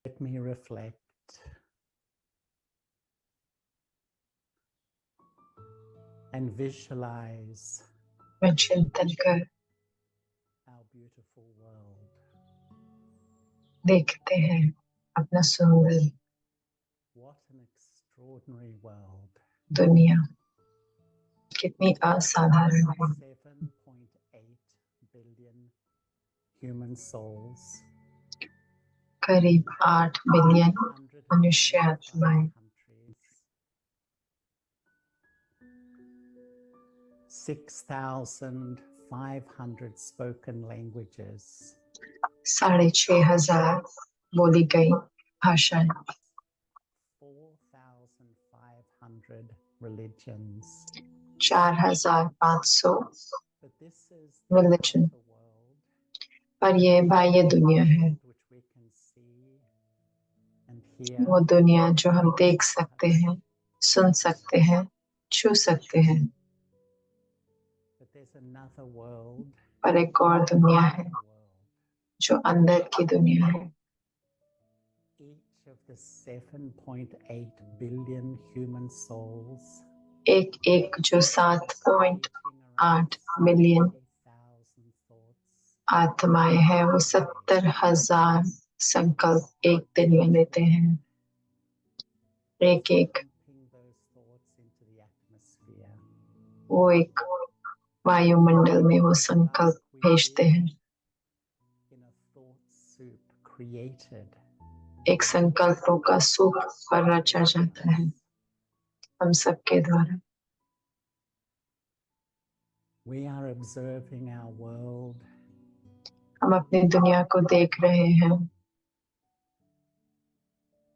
Let me reflect and visualize मैं चिंतन कर our beautiful world. देखते हैं अपना सुंदर What an extraordinary world. दुनिया कितनी असाधारण है। 7.8 billion human souls. करीब 8 बिलियन 195 मनुष्य आत्माएं, countries. 6,500 spoken languages. 6,500 बोली गई भाषाएं, 4,500 religions. 4,500 But this is religion. the world, पर ये बाह्य दुनिया है, which we can see and hear. वो दुनिया जो हम देख सकते हैं, सुन सकते हैं, छू सकते हैं। But there's another world, पर एक और दुनिया है जो अंदर की दुनिया है। each of the 7.8 billion human souls एक एक जो 7.8 बिलियन 70,000 thoughts आत्माएं हैं, वो 70,000 संकल्प एक दिन में लेते हैं। एक एक pumping those thoughts into the atmosphere. वो एक वायुमंडल में वो संकल्प भेजते हैं। In a thought soup created एक संकल्पों का सूप पर रचा जाता है हम सबके द्वारा। We are observing our world हम अपनी दुनिया को देख रहे हैं।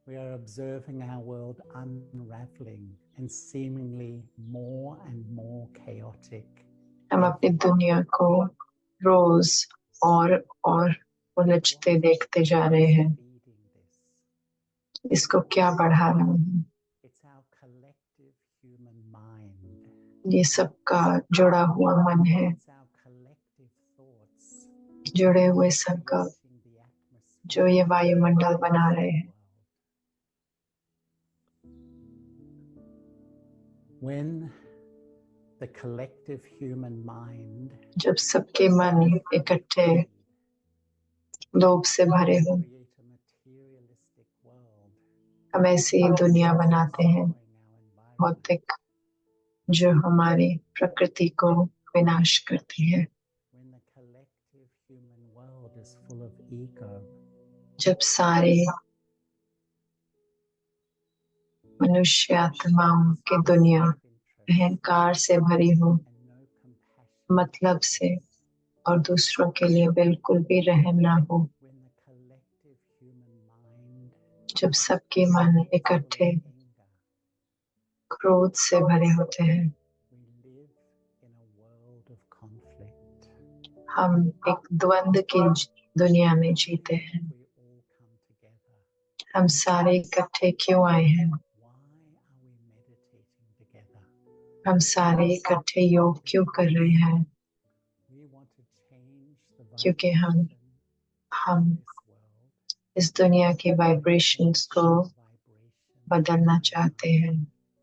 We are observing our world unraveling and seemingly more and more chaotic. हम अपनी दुनिया को रोज और उलझते देखते जा रहे हैं। इसको क्या बढ़ा रहे हैं? It's our collective human mind. ये सबका जुड़ा हुआ मन है, It's our collective thoughts जुड़े हुए संकल्प creating the atmosphere जो ये वायुमंडल बना रहे हैं। When the collective human mind जब सबके मन इकट्ठे लोभ से भरे हो, create a materialistic world, हम ऐसी दुनिया बनाते हैं destroying our environment, भौतिक, जो हमारी प्रकृति को विनाश करती है। when the collective human world is full of ego, जब सारे मनुष्य आत्माओं की दुनिया अहंकार से भरी हो, and no compassion, मतलब से और दूसरों के लिए बिल्कुल भी रहम ना हो, when the collective human mind जब सबके मन इकट्ठे anger, क्रोध से भरे होते हैं, we live in a world of conflict. हम एक द्वंद्व की दुनिया में जीते हैं। We all come together. हम सारे इकट्ठे क्यों आए हैं? Why are we meditating together? हम सारे इकट्ठे योग क्यों कर रहे हैं? We want to change the क्योंकि हम vibration of this world, इस दुनिया के वाइब्रेशंस को vibration. बदलना चाहते हैं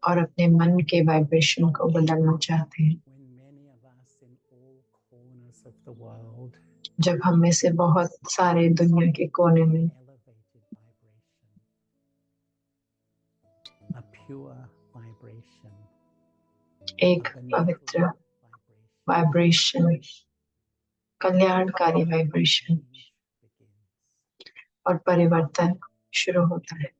और अपने मन के वाइब्रेशन को बदलना चाहते हैं। When many of us in all corners of the world जब हम में से बहुत सारे दुनिया के कोने में elevated vibration, a pure vibration, एक a पवित्र benevolent वाइब्रेशन, कल्याणकारी वाइब्रेशन begins. और परिवर्तन शुरू होता है।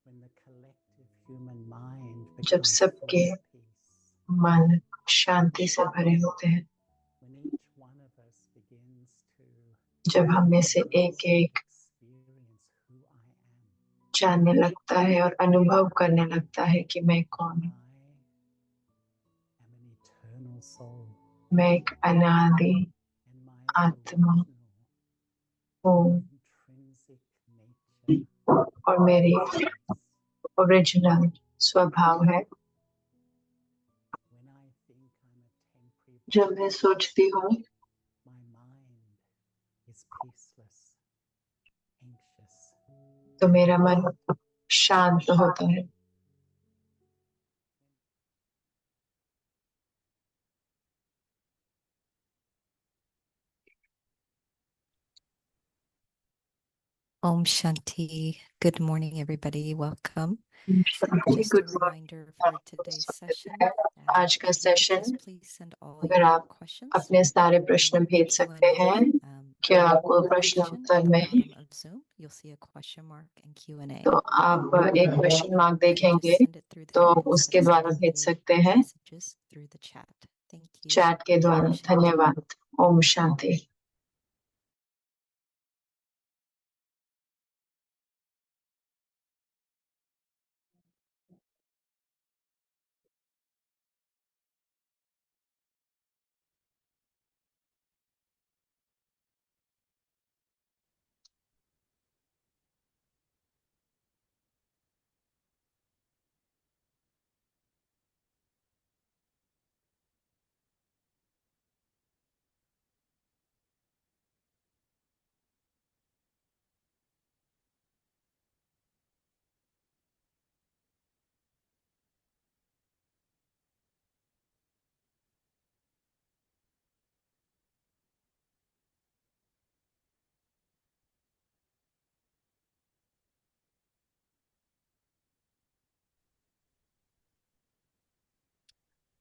When the collective human mind जब becomes सबके full of peace, मन शांति से भरे होते हैं, when each one of us begins to जब हम में से एक एक experience who I am, जानने लगता है और अनुभव करने लगता है कि मैं कौन हूँ। I am an eternal soul, मैं एक अनादि and my आत्मा original हूँ intrinsic nature और मेरी is ओरिजिनल स्वभाव है। when I think I'm a temporary जब मैं सोचती हूँ my mind is peaceless, anxious, तो मेरा मन शांत होता है। Om Shanti. Good morning, everybody. Welcome. Shanti. Just a good reminder for today's session. आज का सेशन, Please send all अगर your आप questions अपने सारे प्रश्न भेज सकते हैं, क्या आपको प्रश्न उत्तर में bottom of Zoom. You'll see a question mark and Q&A. तो आप एक क्वेश्चन मार्क देखेंगे तो उसके द्वारा भेज सकते हैं Messages through the chat. Thank you. Chat के द्वारा। धन्यवाद। Om Shanti.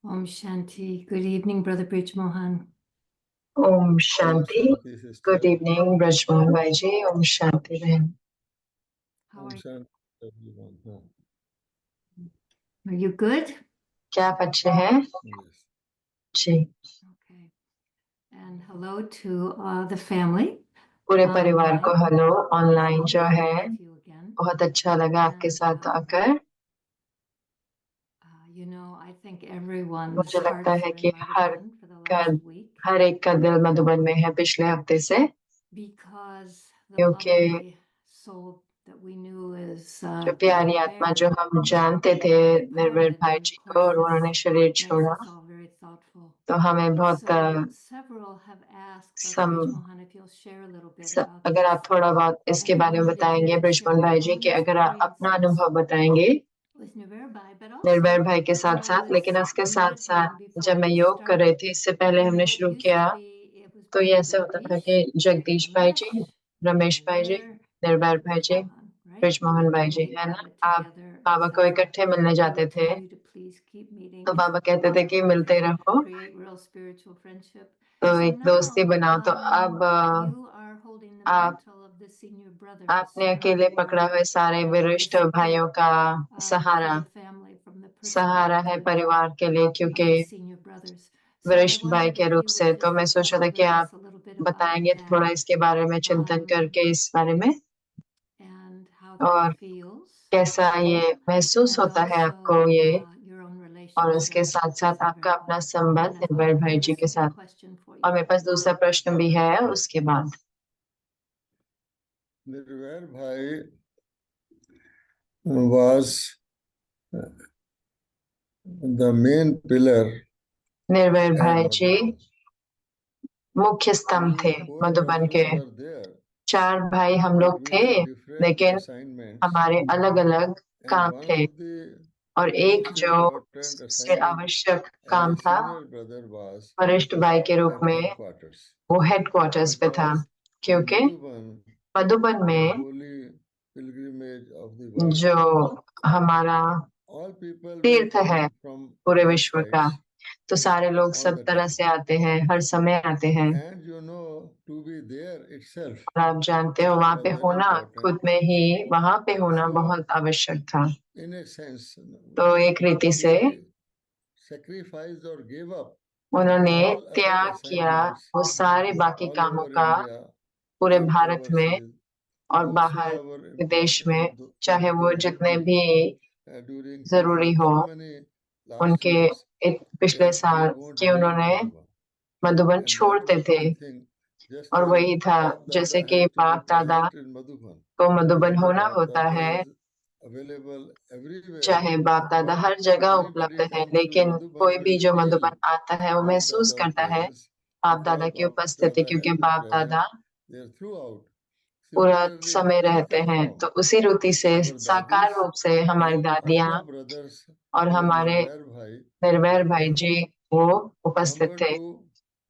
Om Shanti. Good evening, Brother Bridge Mohan. Om Shanti. Good evening Brijmohan भाई जी। ओम शांति बहन। How are you good? क्या आप अच्छे हैं? जी। Okay. And hello to the family. पूरे परिवार को हेलो। ऑनलाइन जो है, With you again. बहुत अच्छा लगा आपके साथ आकर। You know, I think everyone's मुझे लगता hearts है are कि in Madhuban for the last week हर एक का दिल मधुबन में है पिछले हफ्ते से, because the क्योंकि lovely soul that we knew is जो प्यारी आत्मा जो हम जानते थे निर्भय भाई जी को, और उन्होंने शरीर छोड़ा, makes us all very thoughtful. तो हमें बहुत So several have asked Brother Bridge Mohan if you'll share a little bit about अगर आप थोड़ा बहुत इसके बारे में बताएंगे ब्रिजमोहन भाई जी, कि अगर आप अपना अनुभव बताएंगे with Nirvana Bhai, but also निर्भय भाई के साथ साथ, लेकिन उसके साथ साथ जब मैं योग कर रही थी, इससे पहले हमने शुरू किया, तो ये ऐसा होता था कि जगदीश भाई जी, रमेश भाई जी, निर्भय भाई जी, ब्रिजमोहन भाई जी, है ना, आप बाबा को इकट्ठे मिलने जाते थे, तो बाबा कहते थे कि मिलते रहो तो एक दोस्ती बनाओ। तो अब आपने अकेले पकड़ा हुए सारे वरिष्ठ भाइयों का सहारा है परिवार के लिए, क्योंकि वरिष्ठ भाई के रूप से। तो मैं सोचा था कि आप बताएंगे थोड़ा इसके बारे में, चिंतन करके इस बारे में, और कैसा ये महसूस होता है आपको ये, और उसके साथ साथ आपका अपना संबंध निर्भय भाई जी के साथ। और मेरे पास दूसरा प्रश्न भी है उसके बाद। निर्भय भाई was the main pillar। निर्भय भाई जी मुख्य स्तंभ थे मधुबन के। 4 भाई हम लोग थे, लेकिन हमारे अलग अलग काम थे, और एक जो सबसे आवश्यक काम था वरिष्ठ भाई के रूप में, वो हेडक्वार्टर्स पे था, क्योंकि मधुबन में जो हमारा तीर्थ है पूरे विश्व का, तो सारे लोग सब तरह से आते हैं, हर समय आते हैं, और आप जानते हो वहां पे होना, खुद में ही वहां पे होना बहुत आवश्यक था। तो एक रीति से उन्होंने त्याग किया वो सारे बाकी कामों का पूरे भारत में और बाहर विदेश में, चाहे वो जितने भी जरूरी हो उनके पिछले साल कि उन्होंने मधुबन छोड़ते थे। और वही था, जैसे कि बाप दादा को मधुबन होना होता है, चाहे बाप दादा हर जगह उपलब्ध है, लेकिन कोई भी जो मधुबन आता है वो महसूस करता है बाप दादा की उपस्थिति, क्योंकि बाप दादा पूरा Similarly, समय in रहते physical हैं, form, तो उसी रीति से our साकार dadis रूप से हमारी and दादियां Akka brothers और or हमारे Nirvair Bhai निर्वैर were भाई जी present. वो उपस्थित Number थे। two,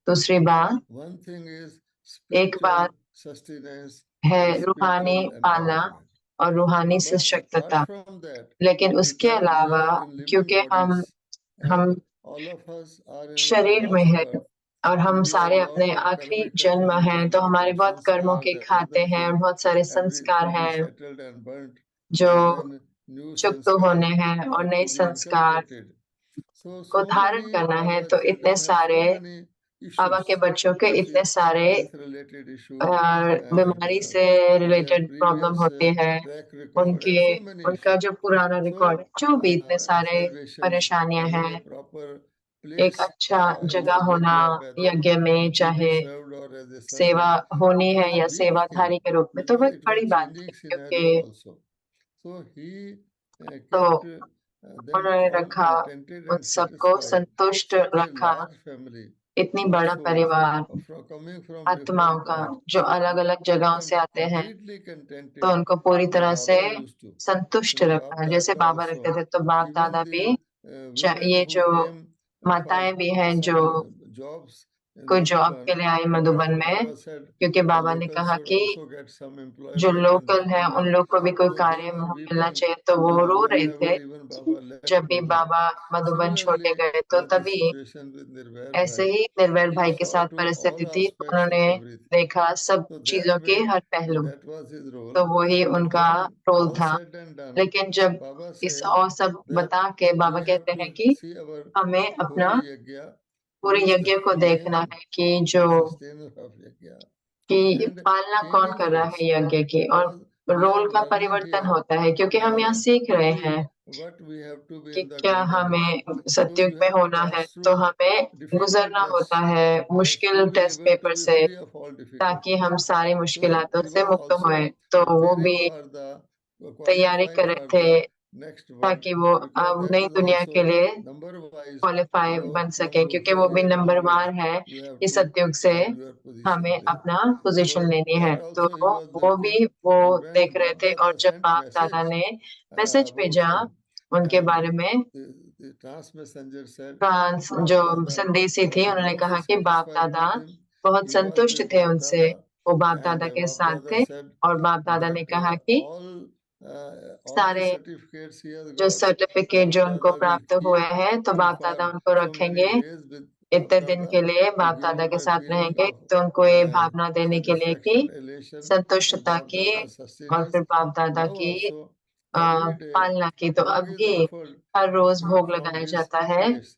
दूसरी बात, one thing is एक बात spiritual sustenance है and रूहानी spiritual पालना empowerment. और रूहानी But apart सशक्तता। from that, लेकिन उसके because we अलावा, are in living क्योंकि bodies हम and all of us are in our शरीर में last है birth, और हम and we सारे have अपने lot of आखिरी karmic जन्म हैं, तो हमारे accumulated बहुत कर्मों के sanskars and खाते other हैं, things बहुत सारे have संस्कार to be हैं settled and burnt, जो and then new चुकत होने sanskar हैं और have नए to be संस्कार inculcated. को So धारण many करना है। Baba तो इतने children have सारे so many बाबा के issues, बच्चों के इतने सारे health related issue and बीमारी से their रिलेटेड प्रॉब्लम previous होती है, track record उनके and so many उनका issues. जो पुराना रिकॉर्ड है, So जो भी इतने सारे affirmations, परेशानियां having हैं, a proper एक place अच्छा in जगह the होना yajna, whether यज्ञ में, to be चाहे served or as a सेवा servant, होनी it है was a या big thing सेवाधारी के रूप में, तो वो because एक it बड़ी was बात है। changing क्योंकि scenario also. So he तो kept them उन्होंने all रखा, contented उन and सबको satisfied. संतुष्ट Such a रखा। large family इतनी of बड़ा souls परिवार coming from आत्माओं different का paths, जो अलग अलग जगहों से आते हैं, completely तो contented उनको पूरी as तरह से Baba used to. संतुष्ट And रखा है। Bab जैसे Dada बाबा रखते also, थे, तो बाप even दादा भी, the women ये who जो came for माताएं भी हैं जो some jobs in कोई जॉब के Madhuban, लिए आई मधुबन because में, Baba said क्योंकि the बाबा ने locals कहा should कि also get some जो employment in लोकल है उन government. लोग को भी कोई So they कार्य were मिलना weeping चाहिए, तो वो रो रहे whenever थे even Baba left जब भी Madhuban. बाबा मधुबन छोड़े Similarly गए। तो was the तभी situation with Nirvair ऐसे Bhai. ही निर्वैर He भाई के saw साथ to परिस्थिति all थी, तो aspects of उन्होंने everything. देखा सब So चीजों that के way, हर पहलू, that was his role. तो वही But उनका when रोल all था। said and done, लेकिन जब Baba इस says और सब that बता के बाबा we have कहते हैं to कि see our हमें अपना holy yajna, पूरे who is यज्ञ को the देखना main है कि जो sustainer of yajna, कि and पालना कौन changing कर रहा roles, है यज्ञ की, और because we are रोल का learning परिवर्तन here होता है, क्योंकि हम यहाँ सीख to रहे be हैं what we have to be कि in the क्या Golden Age. हमें So सत्युग you में have to होना है, pass तो through हमें difficult गुजरना होता tests है मुश्किल to be test able to paper be से, free of all ताकि difficulties. हम सारी So मुश्किलातों he से was मुक्त also होए। तो वो preparing भी for the तैयारी qualifying कर रहे for थे the next one, ताकि वो because that नई is दुनिया के also लिए number wise क्वालिफाई बन one सके, would क्योंकि say वो भी that how much नंबरवार है you have कि to सत्युग से have your position हमें there. अपना पोजीशन So लेनी है। that तो also he was वो भी looking, वो and when देख रहे Bab थे, और Dada जब sent बाप दादा message ने मैसेज about भेजा him, उनके and बारे में, the transmessenger said France Bab जो Dada संदेशी थी, was उन्होंने most कहा कि बाप satisfied दादा with him. बहुत He was संतुष्ट with थे Bab उनसे, Dada, वो बाप and दादा के Bab साथ Dada थे, said और बाप दादा ने that कहा कि all the सारे certificates he has जो got, सर्टिफिकेट जो Bab उनको Dada will प्राप्त हुए keep हैं, तो him बाप दादा for उनको so many रखेंगे days with Bab इतने दिन के Dada लिए, to बाप give दादा him के a साथ feeling रहेंगे, of तो उनको ये भावना देने के लिए कि satisfaction, elation with संतुष्टता Bab की, Dada's और फिर sustenance. बाप दादा Now की also every day पालना की। तो भोग अब is भी offered हर रोज भोग from लगाया his जाता है place,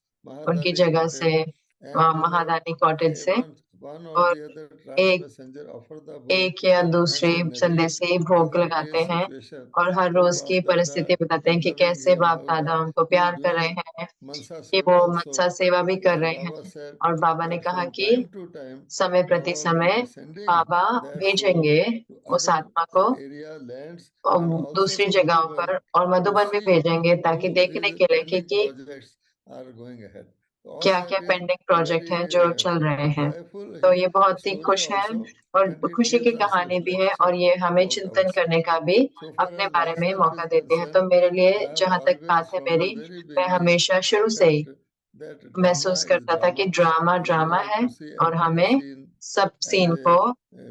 उनकी Mahadani जगह से, cottage, and महादानी कॉटेज से, one or और the other एक transmessenger offer the bhog, एक या and दूसरे they narrate संदेशी भोग every लगाते day's हैं, situation. और हर So रोज की Bab Dada, परिस्थिति बताते हैं कि observing कैसे him बाप how दादा उनको he is प्यार कर रहे doing हैं, Mansa कि Seva वो also, मत्सा सेवा भी कर and रहे हैं। Baba said और बाबा ने that कहा from कि time to time समय प्रति Baba will समय be sending Baba that soul भेजेंगे to उस other आत्मा को area lands और and also दूसरी to जगहों Madhuban पर, और to मधुबन भी see भेजेंगे, ताकि how देखने his के लिए pending कि projects are going ahead. So all क्या that क्या is पेंडिंग प्रोजेक्ट हैं जो very चल रहे हैं। joyful तो ये बहुत ही story खुश है, also, और and it खुशी की gives us कहानी भी है, और reflection ये हमें about चिंतन ourselves. करने का भी So far अपने as बारे में myself मौका is देते हैं। तो concerned, मेरे लिए I have जहाँ तक always बात है from the मेरी, very मैं beginning हमेशा शुरू से ही that drama महसूस is करता था कि drama, drama and we drama have है, to see और every हमें scene सब as सीन a को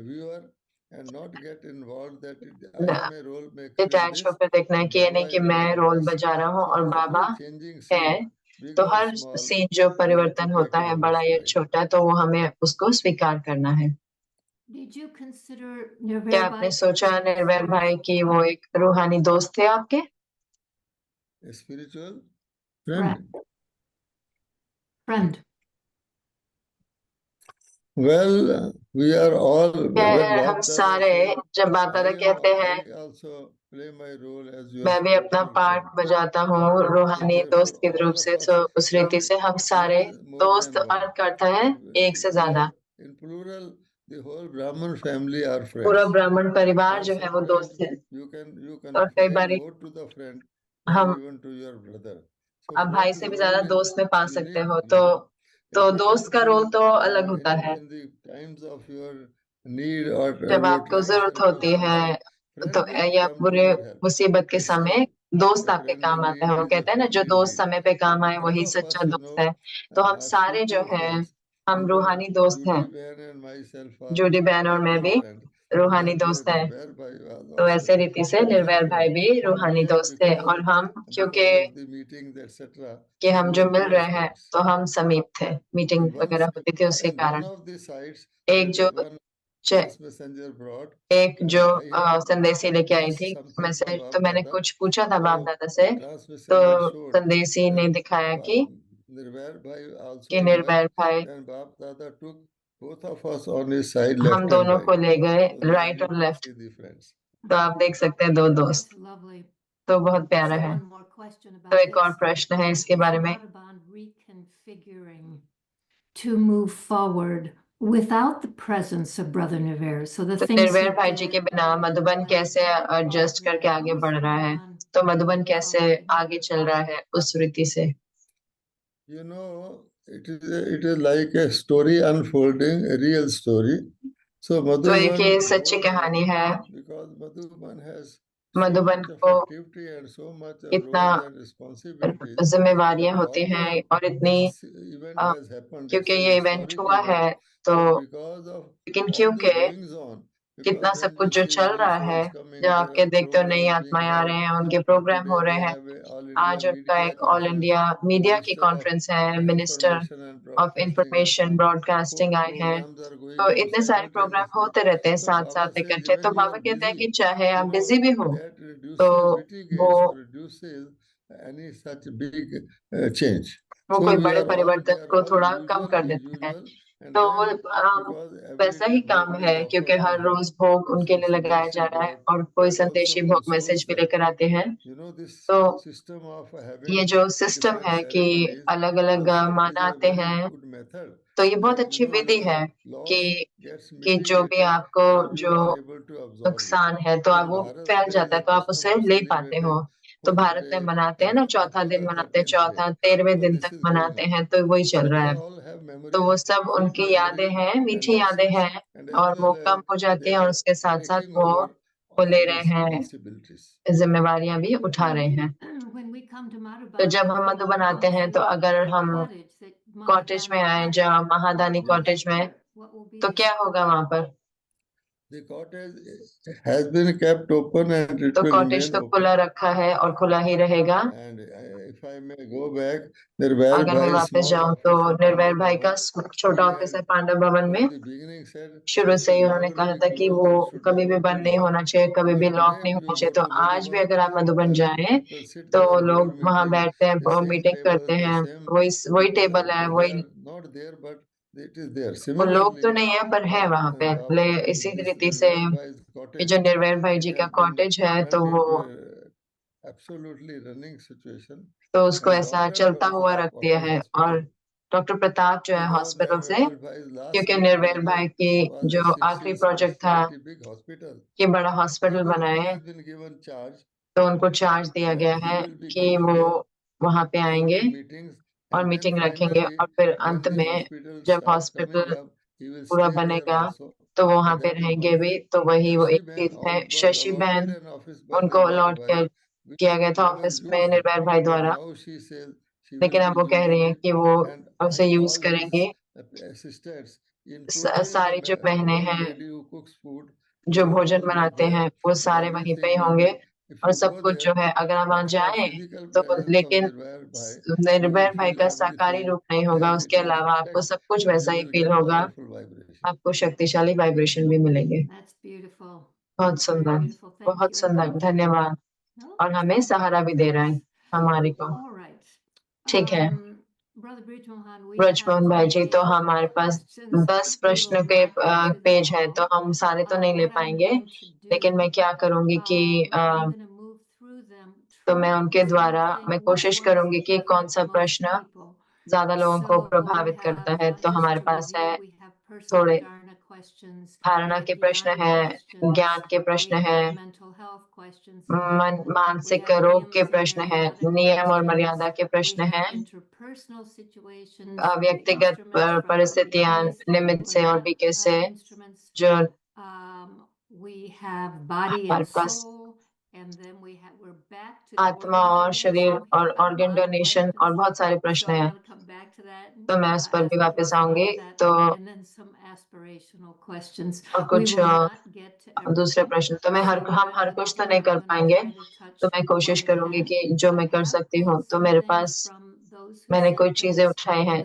viewer and not get involved that I am a role maker in detach this होकर देखना है and कि ये Baba नहीं कि is मैं involved रोल this. बजा रहा हूँ So और बाबा every changing है। scene, big तो or हर small, सीन जो we have to परिवर्तन take होता it है, in बड़ा our या stride. छोटा, तो वो हमें उसको स्वीकार करना है। Did you consider क्या Nirvair आपने Bhai सोचा निर्वैर भाई कि वो एक रूहानी दोस्त थे आपके? A spiritual friend? friend. Friend. Well, we are all when हम Bab Dada सारे said, जब बाप दादा कहते हैं I also play my role as your मैं भी अपना spiritual पार्ट friend. बजाता हूँ रूहानी Therefore, दोस्त के all रूप of से, us, तो उस रीति से हम सारे one is more दोस्त than one. अर्थ करता है And एक से ज्यादा। in plural, the whole Brahman family are पूरा friends. ब्राह्मण परिवार Or जो है वो दोस्त sometimes है, you और can कई pray bar more to the friend than हम even to your brother. So आप भाई friend से भी ज्यादा role is दोस्त में पा सकते unique हो, role. तो If you दोस्त can का रोल see तो अलग होता है। in the times of your need or जब your आपको जरूरत transitional होती है friend तो will या come to बुरे your help. मुसीबत के It's समय दोस्त आपके when काम you आता है। need, वो he's a कहते हैं ना, friend जो in दोस्त need. समय पे काम आए All वही of सच्चा us, दोस्त है। तो हम are सारे जो spiritual हैं friends. हम Even रूहानी दोस्त हैं। Judy Bहन and myself are जूडी बहन और मैं spiritual भी friends. रूहानी That way दोस्त हैं। Nirvair bhai was तो also ऐसे रीति से spiritual निर्वैर भाई friend. भी रूहानी We are दोस्त थे, because और हम क्योंकि of the meetings, etc. कि हम we जो are मिल रहे close हैं friends. तो हम समीप थे, मीटिंग Once वगैरह होती थी उसके in one कारण। of the sites एक जो that one च- trans messenger brought, एक जो I had संदेशी लेके आई asked थी something मैसेज, from तो मैंने Bab Dada. कुछ पूछा था बाप So दादा से, trans तो messenger showed संदेशी ने दिखाया कि Nirvair bhai also कि went. निर्वैर भाई Then Bab Dada took both of us on his side, हम left and दोनों को right. ले गए So there राइट you और can left. see the friends. तो आप देख सकते हैं दो दोस्त, That's lovely. तो बहुत प्यारा है। One more question तो about एक और this. प्रश्न है इसके Is बारे में, Madhaban reconfiguring to move forward without the presence of Brother Nivere? So the तो things he निर्वैर भाई जी के did, बिना मधुबन कैसे एडजस्ट करके आगे बढ़ रहा है, तो मधुबन कैसे आगे चल रहा है उस रीति से। You know, it is like a story unfolding, a real story. So तो एक ये Madhuban सच्ची goes कहानी on है। because Madhuban has so Madhuban much of को activity and so much of इतना roles and responsibilities. जिम्मेवारियां But होती हैं although और इतनी this event has happened, क्योंकि it's ये a इवेंट historic हुआ है, event, तो but because of लेकिन all the क्योंकि goings on, कितना because सब when कुछ we जो see चल new रहा है, souls coming, जब there आपके are देखते हो नई programs being आत्माएं आ held. रहे हैं, उनके And प्रोग्राम हो today रहे they हैं। have All India आज उनका Media एक ऑल Conference, इंडिया मीडिया की Minister of कॉन्फ्रेंस है, minister Information and of Broadcasting, and information some broadcasting more आए हैं। programs are going तो on इतने सारे प्रोग्राम simultaneously. होते रहते हैं So साथ Baba साथ says, इकट्ठे। तो even you बाबा are कहते हैं कि busy, चाहे आप बिजी भी हो, that तो reduces, वो mitigates or reduces any such big change. वो So कोई we बड़े are परिवर्तन all को थोड़ा कम usual कर as देते हैं। usual. And तो then वो because every वैसा day ही काम भोग है, is क्योंकि offered to हर him, रोज भोग and उनके लिए some लगाया संदेशी जा रहा है, brought, और कोई that also संदेशी भोग मैसेज consoles भी them. लेकर आते हैं। You know, this तो system of ये having जो सिस्टम different है कि ceremonies अलग अलग also is माना a आते very हैं, good method तो ये बहुत that, अच्छी विधि your है loss कि gets जो भी mitigated आपको and you जो are able to absorb it. नुकसान है तो आप In वो Bharat, फैल there is जाता है, a तो आप custom उसे of ले पाते हो। celebrating तो 40 भारत में day मनाते हैं and ना, up चौथा to दिन the मनाते हैं, 13th day. चौथा 13वें So दिन this तक is going मनाते on. हैं, तो वही चल So रहा they है। all have तो वो memories, सब sweet उनकी यादें memories हैं, and मीठी यादें lessons, हैं, and और as वो well कम as हो they जाती हैं, और are उसके साथ साथ taking वो over ले all रहे हैं, responsibilities. जिम्मेवारियां भी उठा रहे हैं। when we come to तो Madhaban, जब हम मधुबन आते हैं, तो अगर हम कॉटेज में आए, जहाँ महादानी Yes. कॉटेज में, तो क्या होगा वहां पर? The cottage has been kept open and it तो will कॉटेज remain तो खुला open. रखा है और खुला ही रहेगा। And if I may go back, Nirvair अगर मैं Bhai's वापस small जाऊं तो office of निर्वैर Pandav भाई का Bhavan, छोटा he ऑफिस है had पांडव भवन from में। the beginning said शुरू this से ही should उन्होंने never कहा be था कि closed वो and should कभी भी never बंद be नहीं locked. होना चाहिए, कभी भी If लॉक today नहीं if होना you चाहिए। go तो to आज भी Madhuban, अगर आप मधुबन जाएं, people sit तो there for लोग वहां meeting, बैठते हैं, the same मीटिंग करते tables, the हैं, same वही people टेबल है, they वही। are not there, but it is there. वो लोग तो Similarly, नहीं है पर है वहां पे। इसी this रीति से Nirvair Bhai's ये cottage, जो निर्वैर भाई it जी का has been कॉटेज है, तो turned वो into a absolutely running situation. तो उसको And ऐसा Dr. चलता हुआ Pratap रख of दिया the है। और hospital, डॉक्टर प्रताप जो है because हॉस्पिटल से, Nirvair Bhai's last क्योंकि निर्वैर project भाई की was जो a आखिरी प्रोजेक्ट था quite a big hospital. कि बड़ा हॉस्पिटल So he बनाए, has been given charge तो उनको चार्ज दिया that गया he है will be कि coming वो there, वहां पे आएंगे holding meetings, और and then मीटिंग रखेंगे, finally, और फिर when अंत the में hospital जब starts coming hospital up, he will पूरा stay there बनेगा also. तो वो So वहां पे that is रहेंगे one भी। thing. तो वही वो Shashi एक Ben चीज है। was शशि allotted बहन, an office by उनको Nirvair अलॉट Bhai, किया which गया था she never ऑफिस में used, निर्वैर भाई but द्वारा, now she says she will लेकिन be अब वो कह रही using हैं it. कि वो And उसे यूज all करेंगे। his assistants, in total सारी जो बहनें one हैं lady who cooks food, जो they will भोजन all be बनाते there, हैं, वो and सारे वहीं पे ही everything will होंगे। be. If और you सब go कुछ जो there, है, अगर आप वहां but for जाएं physical तो, presence of लेकिन Nirvair Bhai, you will निर्भय भाई feel का साकारी everything रूप नहीं होगा, as it उसके is अलावा आपको intact, सब कुछ and वैसा you he will feel get होगा, powerful vibration. आपको शक्तिशाली वाइब्रेशन भी मिलेंगे। That's beautiful. बहुत Very सुंदर, beautiful. Thank बहुत you. सुंदर, धन्यवाद। और हमें सहारा भी दे रहा है हमारी को। All right. ठीक है Brother Bridge Mohan, we Brijmohan have भाई 10 जी, तो pages of हमारे पास questions. 10 We प्रश्न will के not get to page them हैं, तो all. हम सारे तो नहीं ले What I'm पाएंगे, going to लेकिन मैं do, क्या करूंगी कि I'm going to move through them. तो मैं उनके द्वारा Trying to मैं think कोशिश which ones करूंगी कि कौन सा affect most प्रश्न people. ज्यादा लोगों को So we प्रभावित have, करता है। तो just हमारे to पास है review, we have personal थोड़े dharana धारणा के प्रश्न है, ज्ञान के प्रश्न है, मानसिक रोग के प्रश्न है, नियम और मर्यादा के प्रश्न है, व्यक्तिगत परिस्थितियां निमित्त से और बीके से जो हमारे पास आत्मा और शरीर और ऑर्गन डोनेशन और बहुत सारे प्रश्न हैं, तो मैं उस पर भी वापस आऊंगी। तो और कुछ दूसरे प्रश्न तो हम हर कुछ तो नहीं कर पाएंगे, तो मैं कोशिश करूंगी कि जो मैं कर सकती हूँ। तो मेरे पास मैंने कोई चीजें उठाई हैं,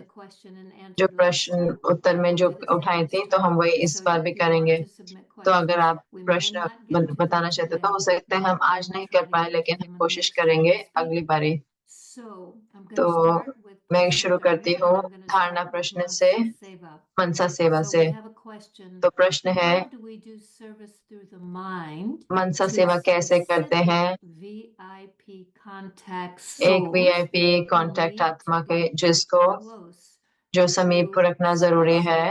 जो प्रश्न उत्तर में जो उठाई थी, तो हम वही इस बार भी करेंगे। तो अगर आप प्रश्न बताना चाहते तो हो सकता है हम आज नहीं कर पाए, लेकिन हम कोशिश करेंगे अगली बारी। तो मैं शुरू करती हूँ धारणा प्रश्न से, मनसा सेवा से। तो प्रश्न है, मनसा सेवा कैसे करते हैं एक VIP कांटेक्ट आत्मा के जिसको जो समीप को रखना जरूरी है?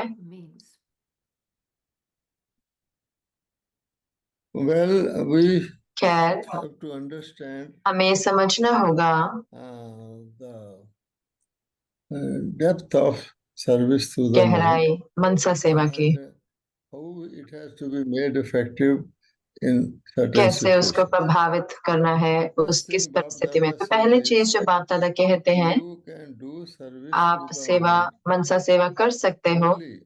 Well, we खैर have to understand हमें समझना होगा the depth of service to the mind गहराई मनसा सेवा की, and how it has to be made effective in certain कैसे उसको situations. प्रभावित करना है उस First किस thing परिस्थिति में। Bap तो Dada पहली says चीज जो बाप दादा कहते हैं, you can do service आप to the सेवा mind मनसा सेवा कर सकते हो, only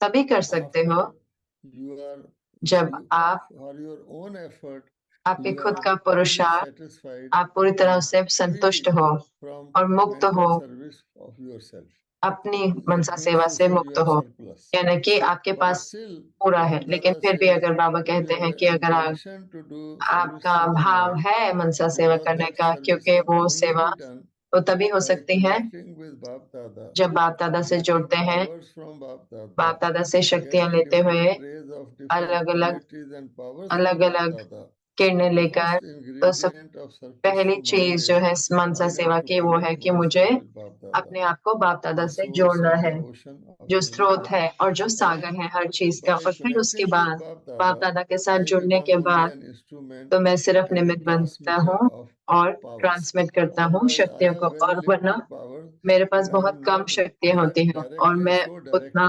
तभी कर सकते हो after you are जब आप for your own effort आपके you खुद are का fully पुरुषार्थ satisfied आप पूरी तरह and से free संतुष्ट हो from और मुक्त mental हो, service of yourself. अपनी That मनसा means सेवा to से say मुक्त you are हो, surplus. यानी कि आपके But पास still, पूरा है। Bap लेकिन Dada फिर भी says अगर बाबा you कहते have हैं an कि अगर intention to do service आपका to the भाव mind है मनसा सेवा because करने that का, service क्योंकि can वो only सेवा be done तो तभी हो by सकती है connecting with Bap Dada, जब बाप दादा से getting जुड़ते हैं, powers from Bap बाप Dada, दादा से शक्तियां getting लेते हुए different rays of different अलग अलग qualities and powers अलग from Bap अलग Dada. किरणें The लेकर, first तो सब ingredient of surplus पहली to mind चीज जो है is मनसा I have सेवा to की वो है connect कि मुझे myself with Bap Dada, अपने आप को बाप दादा the से source जोड़ना of है, the ocean of जो स्रोत everything. है और जो सागर And है हर चीज का। by और फिर उसके connecting with बाद Bap बाप Dada, दादा के साथ I जुड़ने become के only बाद an instrument तो मैं सिर्फ and a निमित्त बनता transmitter हूँ of और powers. ट्रांसमिट करता हूँ Otherwise, I शक्तियों को। have very और वरना limited power मेरे पास and I बहुत am कम not शक्तियां that होती हैं और directed, मैं so उतना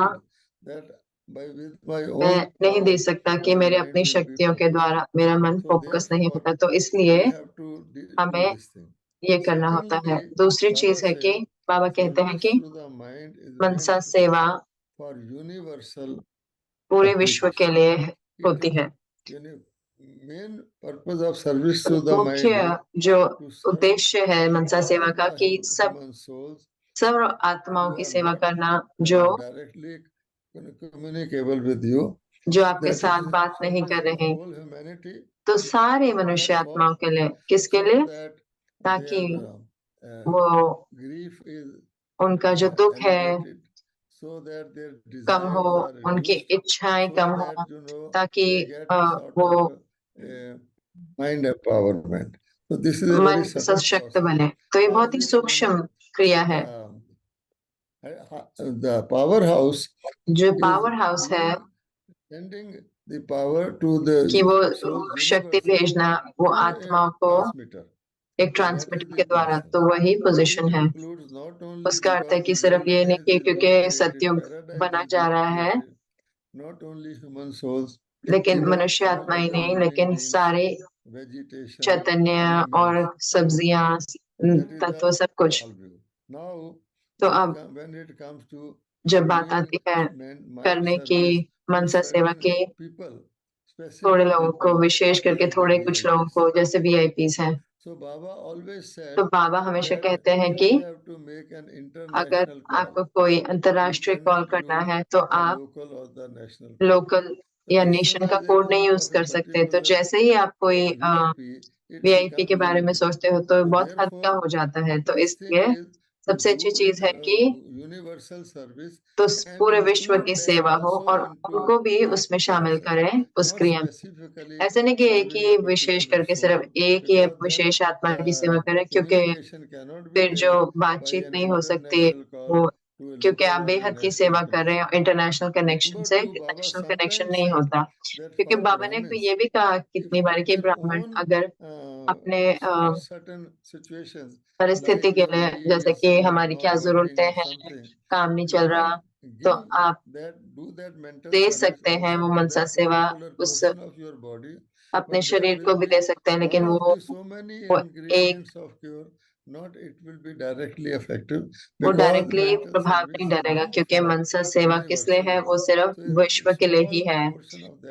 directed that with my मैं own नहीं दे power, सकता कि my मेरे mind अपनी will be शक्तियों के focused. द्वारा मेरा मन So फोकस नहीं therefore, होता। तो इसलिए we have to do हमें this thing. ये करना होता है। Secondly, दूसरी Baba चीज है कि says बाबा कहते हैं service कि to the mind is Mansa meant सेवा for universal पूरे विश्व के application. लिए It होती is है। main purpose of service to the mind मुख्य is जो to serve उद्देश्य है मनसा सेवा all का the कि सब human souls सर्व आत्माओं who की are सेवा not करना जो directly communicable with you, जो आपके that साथ is बात नहीं service कर to the रहे, whole humanity. तो सारे मनुष्य That's आत्माओं for के लिए, किसके so लिए? that ताकि their वो grief is उनका जो दुख है alleviated, so that their कम हो, desires are उनकी reduced, इच्छाएं so कम that हो, ताकि they get sort वो of mind empowerment. So this is a very मन subtle सशक्त process. बने। तो ये For बहुत ही which सूक्ष्म क्रिया है। the powerhouse जो is पावर हाउस है sending the power to the कि वो soul's शक्ति universe भेजना वो through a आत्माओं को transmitter. एक So that is transmitter the के द्वारा, position. तो वही So पोजीशन it है। includes not only उसका अर्थ है because कि the सिर्फ world ये नहीं has कि been क्योंकि created, सत्युग paradise बना has जा been रहा है, created, not only human souls, लेकिन even मनुष्य all आत्मा ही other नहीं, living लेकिन beings, सारे vegetation, चैतन्य और animals, सब्जियां, that is तत्व, the सब कुछ। all view. Now, तो अब when it comes to जब बात doing आती है mind करने की service to मनसा सेवा certain की, people, थोड़े specific लोगों को, people विशेष करके like the थोड़े कुछ लोगों VIPs. को, जैसे VIPs हैं, So Baba always said तो बाबा हमेशा that कहते हैं if कि you have to make an अगर international आपको call, कोई you अंतर्राष्ट्रीय कॉल cannot करना use है तो the आप local or the national code. Local So या as soon नेशन का as they कोड नहीं think यूज of a कर सकते। तो particular जैसे ही आप कोई VIP, it VIP के becomes बारे very में big. सोचते हो तो So बहुत हद का therefore, हो जाता है। तो first thing इसलिए is to सबसे अच्छी do चीज है कि universal service तो and पूरे विश्व include की them सेवा हो also और into उनको भी that उसमें शामिल process. करें उस Not क्रिया में। specifically ऐसे नहीं कि एक serving he a wishes particular करके soul, सिर्फ एक ही because then विशेष आत्मा की सेवा करें, क्योंकि communication cannot be फिर जो made by बातचीत an नहीं हो सकती international वो call क्योंकि आप बेहद की सेवा कर रहे हो इंटरनेशनल कनेक्शन से, नेशनल कनेक्शन नहीं होता। क्योंकि बाबा ने ये भी कहा कितनी बार कि ब्राह्मण अगर अपने परिस्थिति के लिए, जैसे कि हमारी क्या जरूरतें हैं, काम नहीं चल रहा, तो आप दे सकते हैं वो मनसा सेवा, उस अपने शरीर को भी दे सकते हैं, लेकिन वो एक वो डायरेक्टली प्रभाव नहीं डालेगा, क्योंकि मनसा सेवा किस लिए है, वो सिर्फ विश्व के लिए ही है।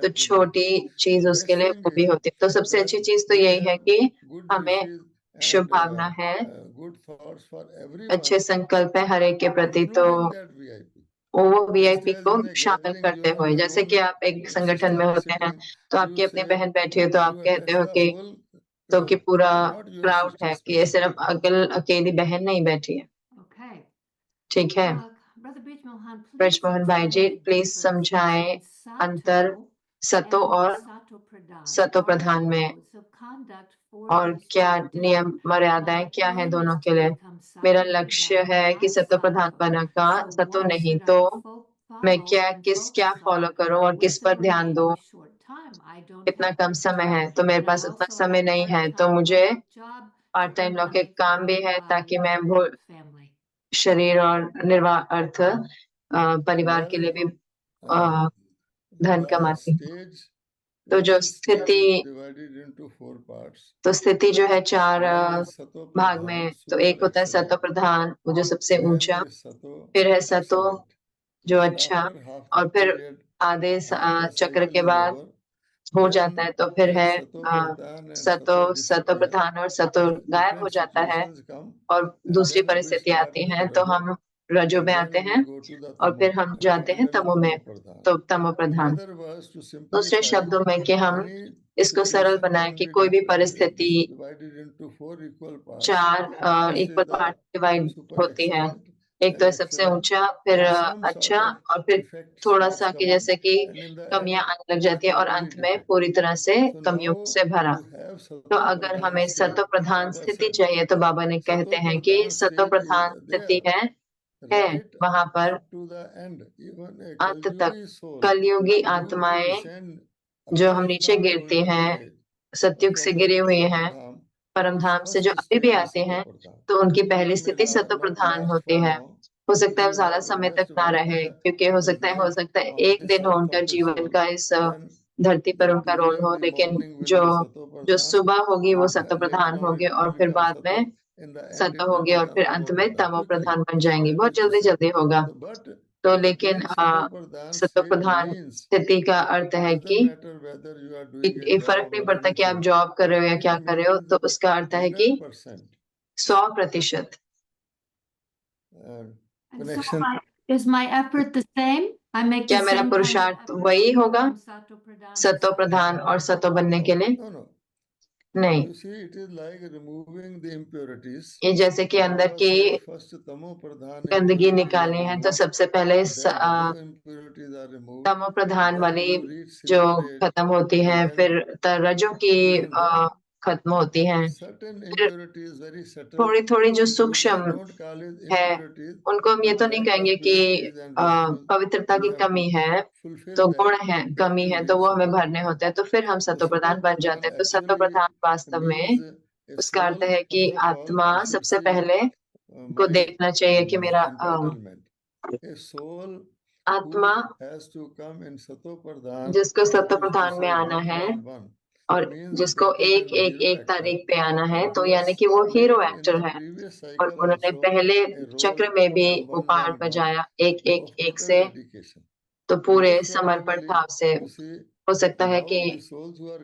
तो छोटी चीज उसके लिए वो भी होती है। तो सबसे अच्छी चीज तो यही है कि हमें शुभ भावना है, अच्छे संकल्प है हर एक के प्रति, तो वो वीआईपी को शामिल करते हुए, जैसे कि आप एक संगठन में होते हैं तो आपकी अपनी बहन बैठी हो तो आप कहते हो कि तो कि पूरा क्राउड है, कि ये सिर्फ अकेली बहन नहीं बैठी है। Okay. ठीक है। Brother Brijmohan, please ब्रजमोहन भाई जी, explain the प्लीज difference समझाएं between अंतर Sato सतो और and Sato Pradhan. सतो What are प्रधान the में, codes of conduct for और these क्या two? Because नियम मर्यादाएं my क्या हैं aim दोनों is के to लिए। become मेरा Sato लक्ष्य Pradhan है कि as सतो प्रधान Sato. बनने का, So सतो what नहीं should तो I मैं follow क्या and किस क्या focus फॉलो on करूं और किस with the पर ध्यान दूं। remaining short time? I don't कितना have कम much समय time, है, तो मेरे and I पास उतना also समय have नहीं है, तो part-time मुझे lockup job part to time earn लौकिक money काम भी for है, ताकि मैं family. शरीर और निर्वाह अर्थ परिवार के लिए भी धन कमाती हूँ। तो जो स्थिति, तो स्थिति जो है चार भाग में, तो एक होता है सतो प्रधान, वो जो सबसे ऊंचा, फिर है सतो जो अच्छा, और फिर आधे चक्र के बाद हो जाता है, तो फिर है सतो प्रधान और सतो गायब हो जाता है और दूसरी परिस्थिति आती है, तो हम रजो में आते हैं और फिर हम जाते हैं तमो में, तो तमो प्रधान। दूसरे शब्दों में कि हम इसको सरल बनाएं कि कोई भी परिस्थिति चार इक्वल पार्ट डिवाइड होती है। एक तो है सबसे ऊंचा, फिर अच्छा, और फिर थोड़ा सा कि जैसे कि कमियां आने लग जाती है, और अंत में पूरी तरह से कमियों से भरा। तो अगर हमें सतो प्रधान स्थिति चाहिए, तो बाबा ने कहते हैं कि सतो प्रधान स्थिति है वहां पर अंत तक। कलयुगी आत्माएं जो हम नीचे गिरती हैं, सतयुग से गिरे हुए हैं, परम धाम से जो अभी भी आते हैं, तो उनकी पहली स्थिति सतो प्रधान होती है। हो सकता है वो ज्यादा समय तक ना रहे, क्योंकि हो सकता है एक दिन हो उनका जीवन का इस धरती पर उनका रोल हो, लेकिन जो सुबह होगी वो सतो प्रधान होगी, और फिर बाद में सतो होगी, और फिर अंत में तमो प्रधान बन जाएंगी। बहुत जल्दी जल्दी होगा। तो लेकिन सतो प्रधान स्थिति का अर्थ है कि ये फर्क नहीं पड़ता कि आप जॉब कर रहे हो या क्या कर रहे हो, तो उसका अर्थ है कि 100%। And so is my effort the same? I make the क्या मेरा same kind of पुरुषार्थ effort वही to होगा become Sato Pradhan as सतो Sato? प्रधान और सतो बनने के लिए? नहीं। ये जैसे कि अंदर की गंदगी निकालनी है, तो सबसे पहले तमो प्रधान वाली जो खत्म होती है, फिर रजो की खत्म होती है, फिर थोड़ी थोड़ी जो सूक्ष्म है, उनको हम ये तो नहीं कहेंगे कि पवित्रता की कमी है, तो गुण है कमी है, तो वो हमें भरने होते हैं, तो फिर हम सतो प्रधान बन जाते हैं। तो सतो प्रधान वास्तव में उसका अर्थ है कि आत्मा सबसे पहले को देखना चाहिए कि मेरा आत्मा जिसको सतो प्रधान में आना है, और जिसको एक तारीख पे आना है, तो यानी कि वो हीरो एक्टर है, और उन्होंने पहले चक्र में भी वो पार्ट बजाया एक से, तो पूरे समर्पण भाव से। हो सकता है कि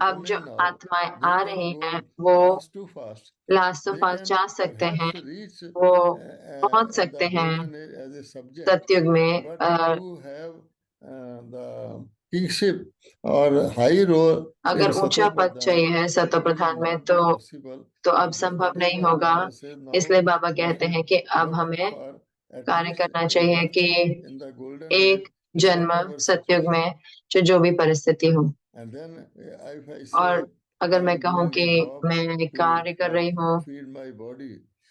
अब जो आत्माएं आ रही हैं वो लास्ट ऑफ फास्ट जा सकते हैं, वो पहुंच सकते हैं सतयुग में और हाई रोल। अगर ऊंचा पद चाहिए है सतो प्रधान में, तो अब संभव नहीं होगा। इसलिए बाबा कहते हैं कि अब हमें कार्य करना चाहिए कि एक जन्म सतयुग में जो भी परिस्थिति हो। और अगर मैं कहूँ कि मैं कार्य कर रही हूँ,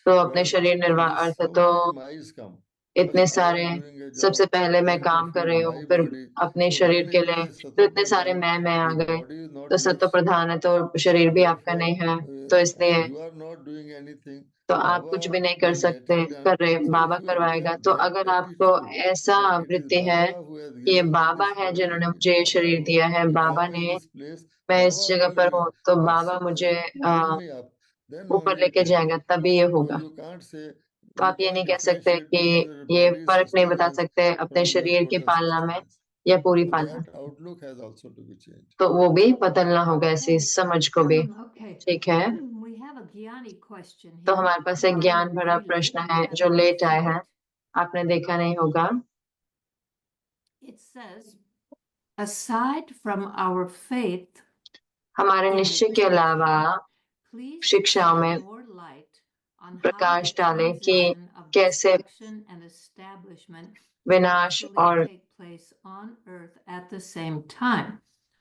तो अपने शरीर निर्वाह अर्थ, तो इतने सारे, सबसे पहले मैं काम कर रही हूँ, फिर अपने शरीर के लिए, फिर इतने सारे मैं आ गए। तो सत्व प्रधान है तो शरीर भी आपका नहीं है, तो इसलिए तो आप कुछ भी नहीं कर सकते, कर रहे, बाबा करवाएगा। तो अगर आपको ऐसा वृत्ति है कि ये बाबा है जिन्होंने मुझे ये शरीर दिया है, बाबा ने, मैं इस जगह पर हूँ तो बाबा मुझे ऊपर लेके जाएगा, तभी ये होगा। तो आप ये नहीं कह सकते कि ये फर्क नहीं बता सकते अपने शरीर की पालना में या पूरी पालना, तो वो भी बदलना होगा ऐसी समझ को भी। Okay. ठीक है, We have a Gyani question तो here. हमारे पास एक ज्ञान भरा प्रश्न है जो लेट आए हैं, आपने देखा नहीं होगा। It says, aside from our faith, हमारे निश्चय के अलावा please शिक्षाओं में shed more light on how Prakash the डालें कि transition of कैसे destruction and establishment विनाश actually और take place on earth at the same time.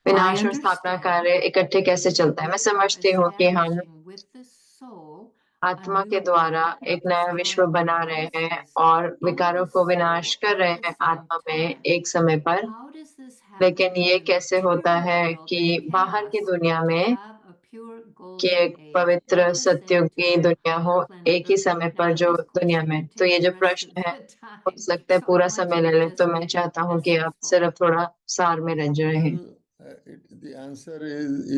विनाश और स्थापना कार्य इकट्ठे कैसे चलता है। मैं समझती हूँ कि हम Establishing with the soul आत्मा के द्वारा एक नया विश्व बना रहे हैं और विकारों को विनाश कर रहे हैं आत्मा में एक समय पर। How does this लेकिन happen ये in the कैसे होता material है world कि and बाहर की chaos दुनिया to में have a pure कि golden एक age पवित्र at the same सत्युगी time दुनिया हो on planet एक ही Earth? समय Now, पर if जो this दुनिया question में। तो ये takes जो rest प्रश्न of है the हो time, सकता है so I पूरा want समय you ले to ले, just तो मैं be चाहता हूँ कि आप merciful. सिर्फ थोड़ा सार में रह रहें।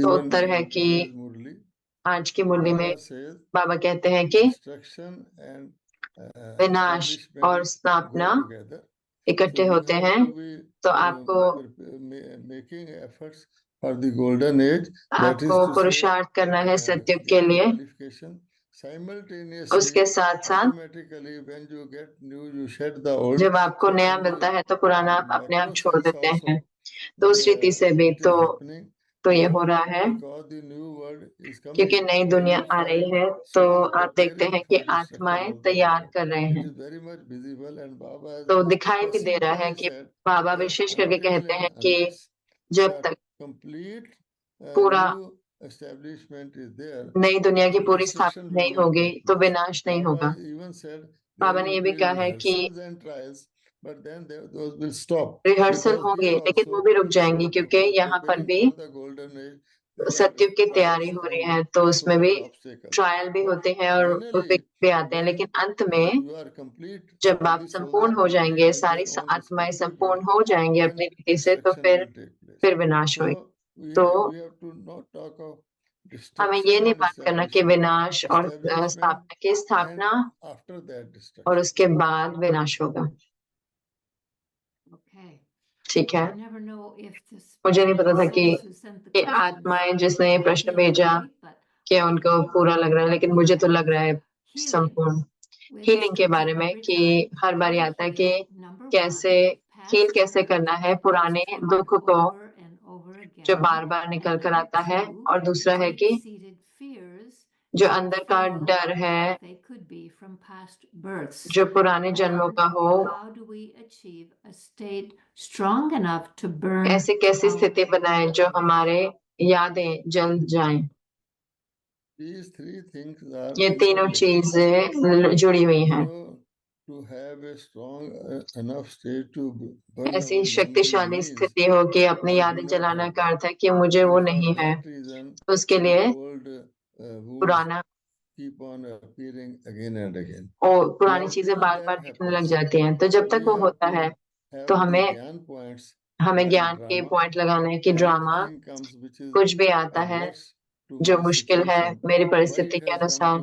तो उत्तर है कि आज की मुरली में बाबा कहते हैं कि विनाश और स्थापना इकट्ठे होते हैं, तो आपको पुरुषार्थ करना है सत्युग के लिए। उसके साथ साथ जब आपको नया मिलता है तो पुराना आप अपने आप छोड़ देते हैं। तो उस रीति से भी तो ये हो रहा है क्योंकि नई दुनिया आ रही है, तो आप देखते हैं कि आत्माएं तैयार कर रहे हैं, तो दिखाई भी दे रहा है कि बाबा विशेष करके कहते हैं कि जब तक पूरा नई दुनिया की पूरी स्थापना नहीं होगी तो विनाश नहीं होगा। बाबा ने ये भी कहा है कि रिहर्सल होंगे लेकिन वो भी रुक जाएंगी, क्योंकि यहाँ पर भी सत्युग की तैयारी हो रही है, तो उसमें भी ट्रायल भी होते हैं और विघ्न भी आते हैं। लेकिन अंत में जब आप संपूर्ण हो जाएंगे, सारी आत्माएं संपूर्ण हो जाएंगे अपनी रीति से, तो फिर विनाश होगी। तो हमें ये नहीं बात करना कि विनाश और स्थापना की स्थापना और उसके बाद विनाश होगा। Okay. ठीक है, I never know if this मुझे नहीं पता था कि who sent the questions आत्माएं जिसने ये प्रश्न feel भेजा right, but क्या उनको पूरा लग रहा है, लेकिन मुझे तो लग रहा है healing. संपूर्ण We हीलिंग के discuss बारे it में every कि time. हर बार How आता है to कि heal, number कैसे one, हील past कैसे hurt करना है that पुराने gets दुख triggered को over and over again. जो बार बार निकल And कर number आता है, two, और दूसरा है कि deep-seated fears जो that अंदर का feel डर है like they could be from past births. जो पुराने जन्मों And का हो, how do we achieve a state strong enough to burn ऐसी कैसी out स्थिति बनाए जो हमारे यादें जल जाएं। ये तीनों चीजें जुड़ी हुई हैं। ऐसी शक्तिशाली स्थिति हो कि अपनी यादें जलाना का अर्थ है कि मुझे वो नहीं है, तो उसके लिए पुराना और पुरानी चीजें बार बार दिखने लग जाती हैं। तो जब तक वो होता है तो हमें ज्ञान के पॉइंट लगाना है कि ड्रामा कुछ भी आता है जो मुश्किल है मेरी परिस्थिति के अनुसार,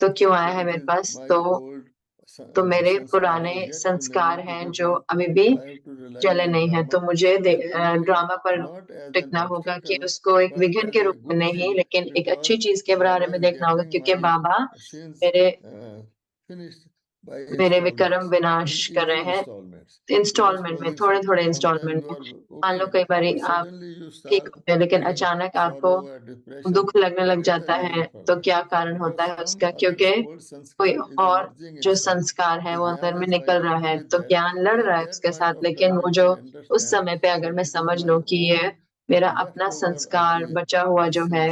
तो क्यों आया है मेरे पास, तो मेरे पुराने संस्कार हैं जो अभी भी जले नहीं है। तो मुझे ड्रामा पर टिकना होगा कि उसको एक विघ्न के रूप में नहीं, लेकिन एक अच्छी चीज के बारे में देखना होगा, क्योंकि बाबा मेरे विक्रम विनाश कर रहे हैं इंस्टॉलमेंट में, थोड़े थोड़े इंस्टॉलमेंट में। मान लो कई बार आप ठीक होते हैं लेकिन अचानक आपको दुख लगने लग जाता है, तो क्या कारण होता है उसका, क्योंकि कोई और जो संस्कार है वो अंदर में निकल रहा है, तो ज्ञान लड़ रहा है उसके साथ। लेकिन वो जो उस समय पे अगर मैं समझ लूं कि ये मेरा अपना संस्कार बचा हुआ जो है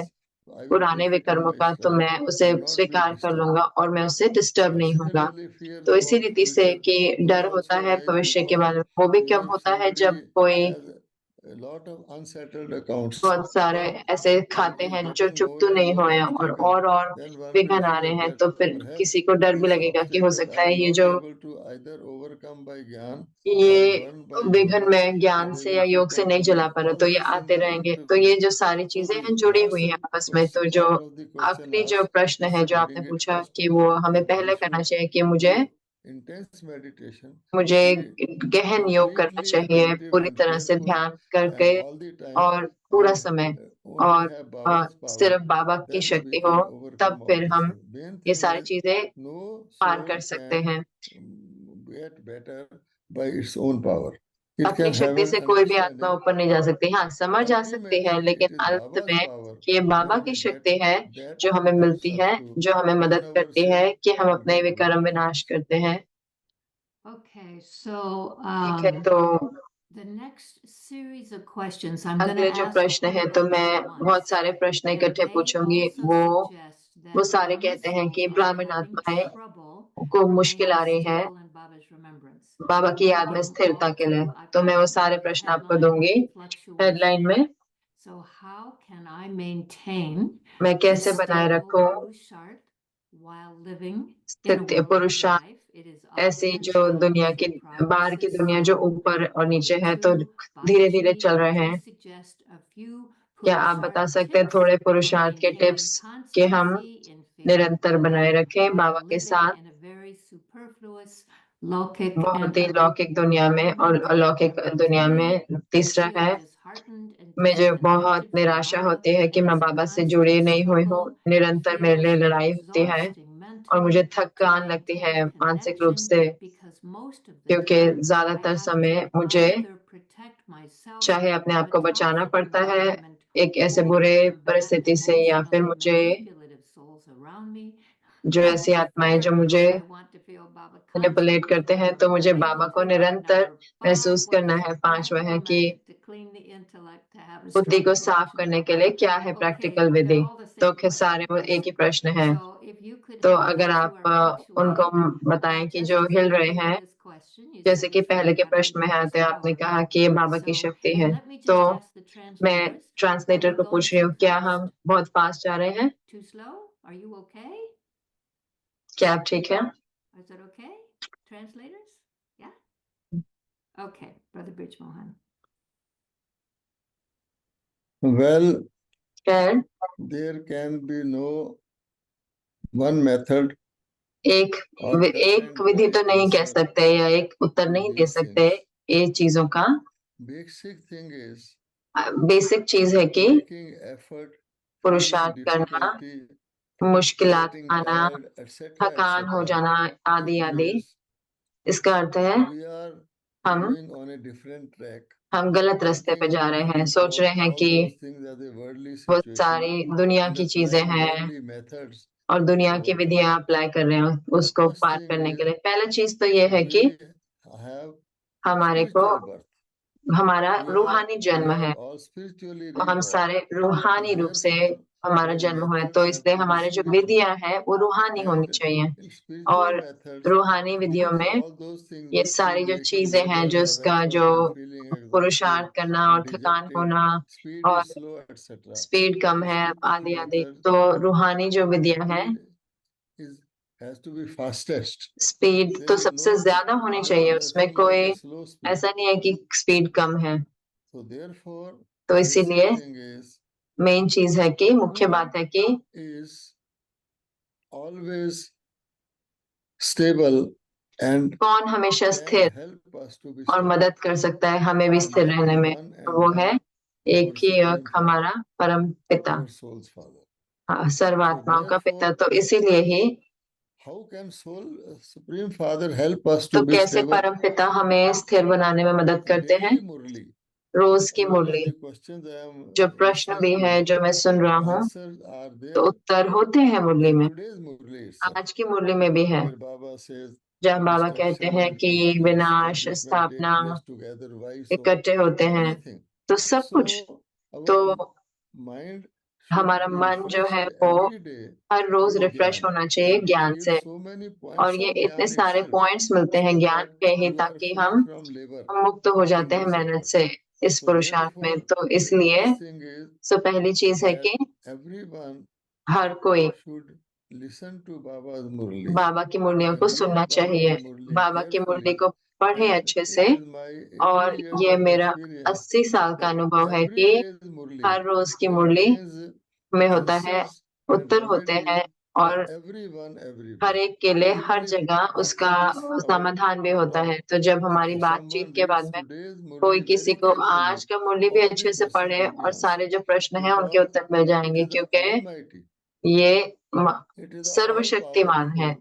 पुराने विकर्मों का, तो मैं उसे स्वीकार कर लूंगा और मैं उससे डिस्टर्ब नहीं होगा। तो इसी रीति से कि डर होता है भविष्य के बारे में, वो भी कब होता है जब कोई बहुत सारे ऐसे खाते हैं जो चुप तो नहीं हुए और विघ्न आ रहे हैं, तो फिर किसी को डर भी लगेगा कि हो सकता है ये विघ्न में ज्ञान से या योग से नहीं जला पा रहे, तो ये आते रहेंगे। तो ये जो सारी चीजें हैं जुड़ी हुई हैं आपस में। तो जो आखिरी जो प्रश्न है जो आपने पूछा कि वो हमें पहले करना चाहिए कि मुझे गहन योग करना चाहिए, पूरी तरह से ध्यान करके और पूरा समय, और सिर्फ बाबा की शक्ति हो, तब फिर हम ये सारी चीजें पार कर सकते हैं। अपनी शक्ति से कोई भी आत्मा ऊपर नहीं जा सकती। हाँ, समझ जा सकती है, लेकिन अंत में ये बाबा की शक्ति है जो हमें मिलती है, जो हमें मदद करती है कि हम अपने विकर्म विनाश करते हैं। Okay, so ठीक है, तो the next series of questions I'm going अगले to जो ask प्रश्न है, तो मैं बहुत सारे प्रश्न इकट्ठे पूछूंगी। वो सारे कहते हैं कि ब्राह्मण आत्माएं को मुश्किल आ रही है बाबा की याद में स्थिरता के लिए, तो मैं वो सारे प्रश्न आपको दूंगी हेडलाइन में। So how can I maintain मैं कैसे बनाए रखूं स्थिति पुरुषार्थ, ऐसी जो दुनिया की बाहर की दुनिया जो ऊपर और नीचे है तो धीरे धीरे चल रहे हैं। क्या आप बता सकते हैं थोड़े पुरुषार्थ के टिप्स कि हम निरंतर बनाए रखें बाबा के साथ बहुत ही लौकिक दुनिया में और अलौकिक दुनिया में? तीसरा है, मुझे बहुत निराशा होती है कि मैं बाबा से जुड़ी नहीं हुई हूँ, निरंतर मेरे लिए लड़ाई होती है और मुझे थकान लगती है मानसिक रूप से, क्योंकि ज्यादातर समय मुझे चाहे अपने आप को बचाना पड़ता है एक ऐसे बुरे परिस्थिति से, या फिर मुझे जो ऐसी आत्माएं जो मुझे मैनिपुलेट करते हैं, तो मुझे बाबा को निरंतर महसूस करना है। पांचवा है कि बुद्धि को साफ करने के लिए क्या है प्रैक्टिकल विधि? तो सारे वो एक ही प्रश्न है, तो अगर आप उनको बताएं कि जो हिल रहे हैं, जैसे कि पहले के प्रश्न में है, तो आपने कहा कि ये बाबा की शक्ति है। तो मैं ट्रांसलेटर को पूछ रही हूँ, क्या हम बहुत फास्ट जा रहे हैं? क्या आप ठीक है? Is that okay? Translators? Yeah? Okay, Brother Bridge Mohan. Well, there can be no one method. एक विधि तो नहीं कह सकते या एक उत्तर नहीं दे सकते ये चीजों का। बेसिक चीज है कि पुरुषार्थ करना, मुश्किलात आना, थकान हो जाना आदि आदि। इसका अर्थ है हम गलत रास्ते पे जा रहे हैं, सोच रहे हैं कि वो सारी दुनिया की चीजें हैं और दुनिया की विधियां अप्लाई कर रहे हैं उसको पार करने के लिए। पहला चीज तो ये है कि हमारे को हमारा रूहानी जन्म है, तो हम सारे रूहानी रूप से हमारा जन्म हुआ है, तो इसलिए हमारे जो विधियां हैं वो रूहानी होनी चाहिए। और रूहानी विधियों में ये सारी जो चीजें हैं, जो उसका जो पुरुषार्थ करना और थकान होना और स्पीड कम है आदि आदि, तो रूहानी जो विधियां हैं स्पीड तो सबसे ज्यादा होनी चाहिए, उसमें कोई ऐसा नहीं है कि स्पीड कम है। तो इसीलिए मेन चीज है कि मुख्य बात है कि कौन हमेशा स्थिर और मदद कर सकता है हमें भी स्थिर रहने में, वो है एक ही हमारा परम पिता, हाँ, सर्वात्माओं का पिता। तो इसीलिए ही तो कैसे परम पिता हमें स्थिर बनाने में मदद करते हैं? रोज की मुरली जो प्रश्न भी है जो मैं सुन रहा हूँ, तो उत्तर होते हैं मुरली में। आज की मुरली में भी है, जब बाबा कहते हैं कि विनाश स्थापना इकट्ठे होते हैं, तो सब कुछ तो हमारा मन जो है वो हर रोज रिफ्रेश होना चाहिए ज्ञान से। और ये इतने सारे पॉइंट्स मिलते हैं ज्ञान के ही, ताकि हम मुक्त हो जाते हैं मेहनत से इस पुरुषार्थ में। तो इसलिए पहली चीज है कि हर कोई बाबा की मुरलियों को सुनना चाहिए, बाबा की मुरली को पढ़े अच्छे से। और ये मेरा 80 साल का अनुभव है कि हर रोज की मुरली में होता है, उत्तर होते हैं, और हर एक के लिए हर जगह उसका समाधान भी होता है। तो जब हमारी बातचीत के बाद में कोई किसी को आज का मुरली भी अच्छे से पढ़े और सारे जो प्रश्न हैं उनके उत्तर मिल जाएंगे, क्योंकि ये सर्वशक्तिमान है,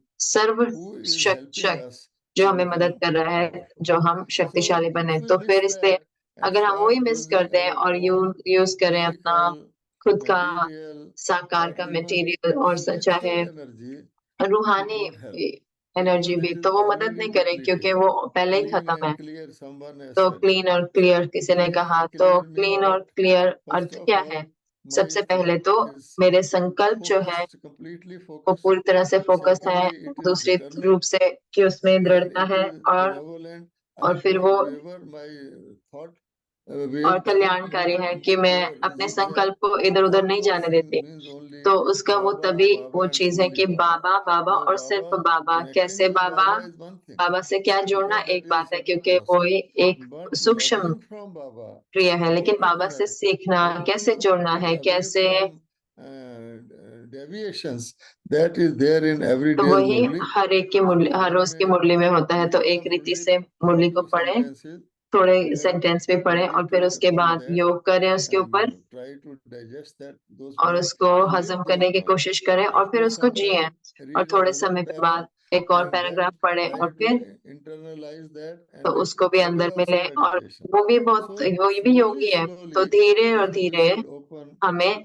जो हमें मदद कर रहा है, जो हम शक्तिशाली बने। तो फिर इसलिए अगर हम वही मिस कर दें और यूज करें अपना खुद का साकार का मटेरियल और चाहे रूहानी एनर्जी भी, तो वो मदद नहीं करे, क्योंकि वो पहले ही खत्म है। तो क्लीन और क्लियर किसी ने कहा, तो क्लीन और क्लियर अर्थ क्या है? सबसे पहले तो मेरे संकल्प जो है वो पूरी तरह से फोकस है, दूसरे रूप से कि उसमें दृढ़ता है, और फिर वो और कल्याणकारी है कि मैं अपने संकल्प को इधर उधर नहीं जाने देती। तो उसका वो तभी वो चीज है कि बाबा बाबा और सिर्फ बाबा। कैसे बाबा? बाबा से क्या जोड़ना एक बात है, क्योंकि वो एक सूक्ष्म क्रिया है, लेकिन बाबा से सीखना कैसे जोड़ना है, कैसे, तो वही हर एक की मुरली, हर रोज की मुरली में होता है। तो एक रीति से मुरली को पढ़े, थोड़े सेंटेंस भी पढ़े, और फिर उसके बाद योग करें उसके ऊपर, और उसको हजम करने की कोशिश करें, और फिर उसको जिए। और थोड़े समय के बाद एक और पैराग्राफ पढ़े, और फिर तो उसको भी अंदर मिले। और वो भी योगी है। तो धीरे और धीरे हमें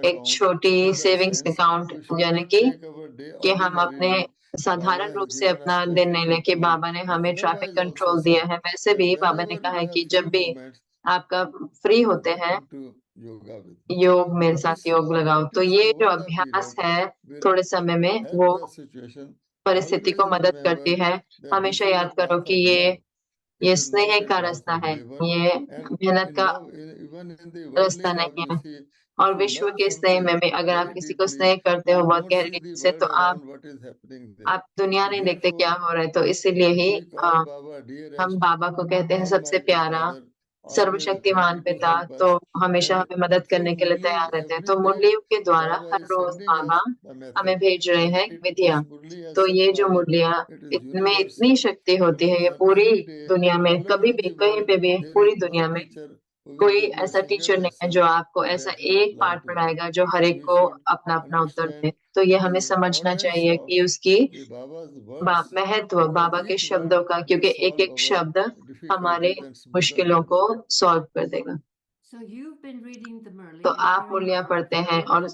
एक छोटी सेविंग्स अकाउंट, यानी कि हम अपने साधारण रूप से अपना दिन नहीं लेके, बाबा ने हमें ट्रैफिक कंट्रोल दिया है, वैसे भी बाबा ने कहा है कि जब भी आपका फ्री होते हैं योग, मेरे साथ योग लगाओ। तो ये जो अभ्यास है थोड़े समय में, वो परिस्थिति को मदद करती है। हमेशा याद करो कि ये स्नेह का रास्ता है, ये मेहनत का रास्ता नहीं है। और विश्व के स्नेह में भी अगर आप किसी को स्नेह करते हो बहुत गहरी रीति से, तो आप दुनिया नहीं देखते क्या हो रहा है। तो इसीलिए ही हम बाबा को कहते हैं सबसे प्यारा सर्वशक्तिमान पिता। तो हमेशा हमें मदद करने के लिए तैयार रहते हैं। तो मुरलियों के द्वारा हर रोज बाबा हमें भेज रहे हैं विधिया। तो ये जो मुरलियां, इनमें इतनी शक्ति होती है, ये पूरी दुनिया में कभी भी कहीं पे भी पूरी दुनिया में कोई ऐसा टीचर नहीं है जो आपको ऐसा एक पाठ पढ़ाएगा जो हर एक को अपना अपना उत्तर दे। तो ये हमें समझना चाहिए कि उसकी महत्व बाबा के शब्दों का, क्योंकि एक एक शब्द हमारे मुश्किलों को सॉल्व कर देगा। तो आप मुरलियां पढ़ते हैं और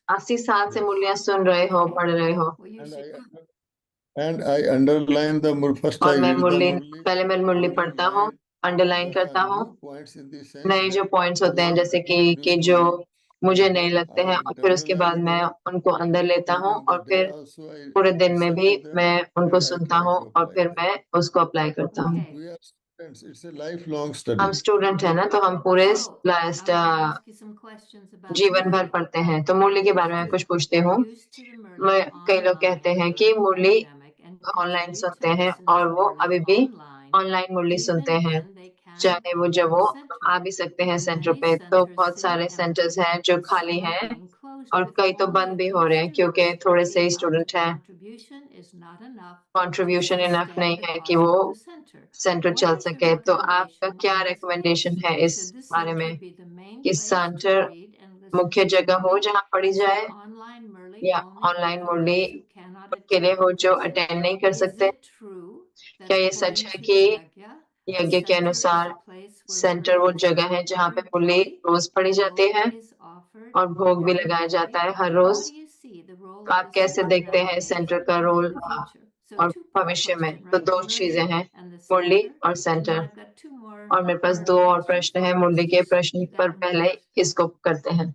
80 साल से मुरलियां सुन रहे हो, पढ़ रहे हो। और मैं पहले मैं मुरली पढ़ता हूँ, अंडरलाइन करता हूँ नए जो पॉइंट्स होते हैं, जैसे कि जो मुझे नहीं लगते हैं, और फिर उसके बाद मैं उनको अंदर लेता हूँ, और फिर पूरे दिन में भी मैं उनको सुनता हूँ, और फिर मैं उसको अप्लाई करता हूँ। हम स्टूडेंट है ना, तो हम पूरे जीवन भर पढ़ते हैं। तो मुरली के बारे में कुछ पूछते हूँ। कई लोग कहते हैं कि मुरली ऑनलाइन सुनते हैं, और वो अभी भी ऑनलाइन मुरली सुनते हैं, चाहे वो जब वो आ भी सकते हैं सेंटर पे। तो बहुत सारे सेंटर्स हैं जो खाली हैं, और कई तो बंद भी हो रहे हैं, क्योंकि थोड़े से ही स्टूडेंट हैं, कंट्रीब्यूशन इनफ नहीं है कि वो सेंटर चल सके। तो आपका क्या रिकमेंडेशन है इस बारे में कि सेंटर मुख्य जगह हो जहाँ पढ़ी जाए, या ऑनलाइन मुरली के लिए हो जो अटेंड नहीं कर सकते? क्या ये सच है कि यज्ञ के अनुसार सेंटर वो जगह है जहाँ पे मुरली रोज पढ़ी जाती है और भोग भी लगाया जाता है हर रोज? आप कैसे देखते हैं सेंटर का रोल और भविष्य में? तो दो चीजें हैं, मुरली और सेंटर। और मेरे पास दो और प्रश्न है मुरली के प्रश्न पर, पहले इसको करते हैं।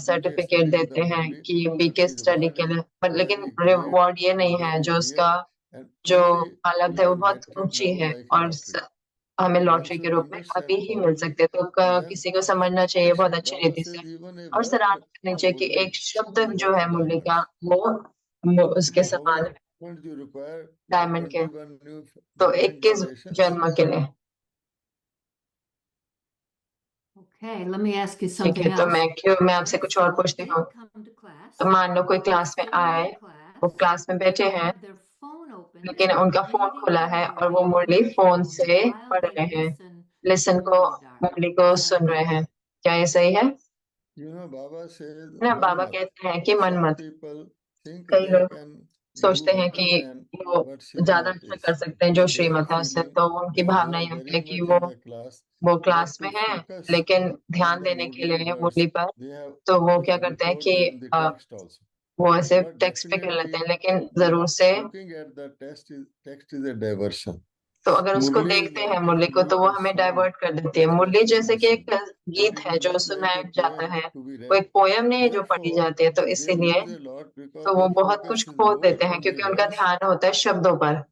सर्टिफिकेट देते हैं कि बीके स्टडी के लिए, पर लेकिन रिवॉर्ड ये नहीं है, जो उसका जो हालत है वो बहुत ऊंची है और हमें लॉटरी के रूप में अभी ही मिल सकते हैं। तो किसी को समझना चाहिए बहुत अच्छी रीति से और सराहना करनी चाहिए कि एक शब्द जो है मुरली का वो वो उसके समान डायमंड के। तो 21 जन्म के लिए। Okay, let me ask you ठीक something है, तो else. मैं आपसे कुछ और पूछती हूँ। तो मान लो कोई क्लास में आए, वो क्लास में बैठे हैं, लेकिन उनका फोन खुला है और वो मुरली फोन से पढ़ रहे हैं, लिसन को, मुरली को सुन रहे हैं। क्या ये सही है? ना, बाबा कहते हैं कि मन मत। कई लोग सोचते हैं कि वो ज्यादा अच्छा कर सकते हैं जो श्रीमत है उससे, तो उनकी भावना ये होती है कि वो क्लास में है लेकिन ध्यान देने के लिए मुरली पर, तो वो क्या करते हैं कि वो ऐसे टेक्स्ट पे कर लेते हैं, लेकिन जरूर से तो अगर उसको देखते हैं मुरली को, तो वो हमें डाइवर्ट कर देती है। मुरली जैसे कि एक गीत है जो सुनाया जाता है, वो एक पोयम नहीं है जो पढ़ी जाती है, तो इसीलिए तो वो बहुत कुछ खो देते हैं क्योंकि उनका ध्यान होता है शब्दों पर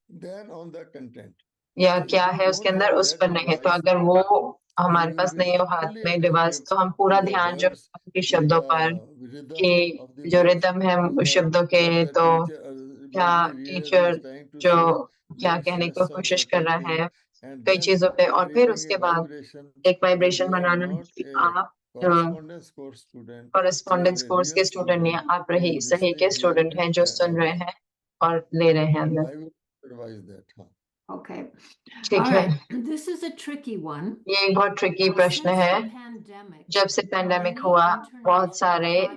या क्या है उसके अंदर, उस पर नहीं है। तो अगर वो हमारे पास नहीं हो हाथ में डिवाइस, तो हम पूरा ध्यान जो उनके शब्दों पर, कि जो रिदम है शब्दों के, तो क्या टीचर जो क्या कहने की कोशिश कर रहा है कई चीजों पे, और फिर उसके बाद एक वाइब्रेशन बनाना कि आप कॉरेस्पॉन्डेंस कोर्स के स्टूडेंट नहीं, आप रही सही के स्टूडेंट हैं जो सुन रहे हैं और ले रहे हैं अंदर। Okay. ठीक All है, right. This is a tricky one. ये एक बहुत ट्रिकी प्रश्न है। जब से पैंडेमिक हुआ, बहुत सारे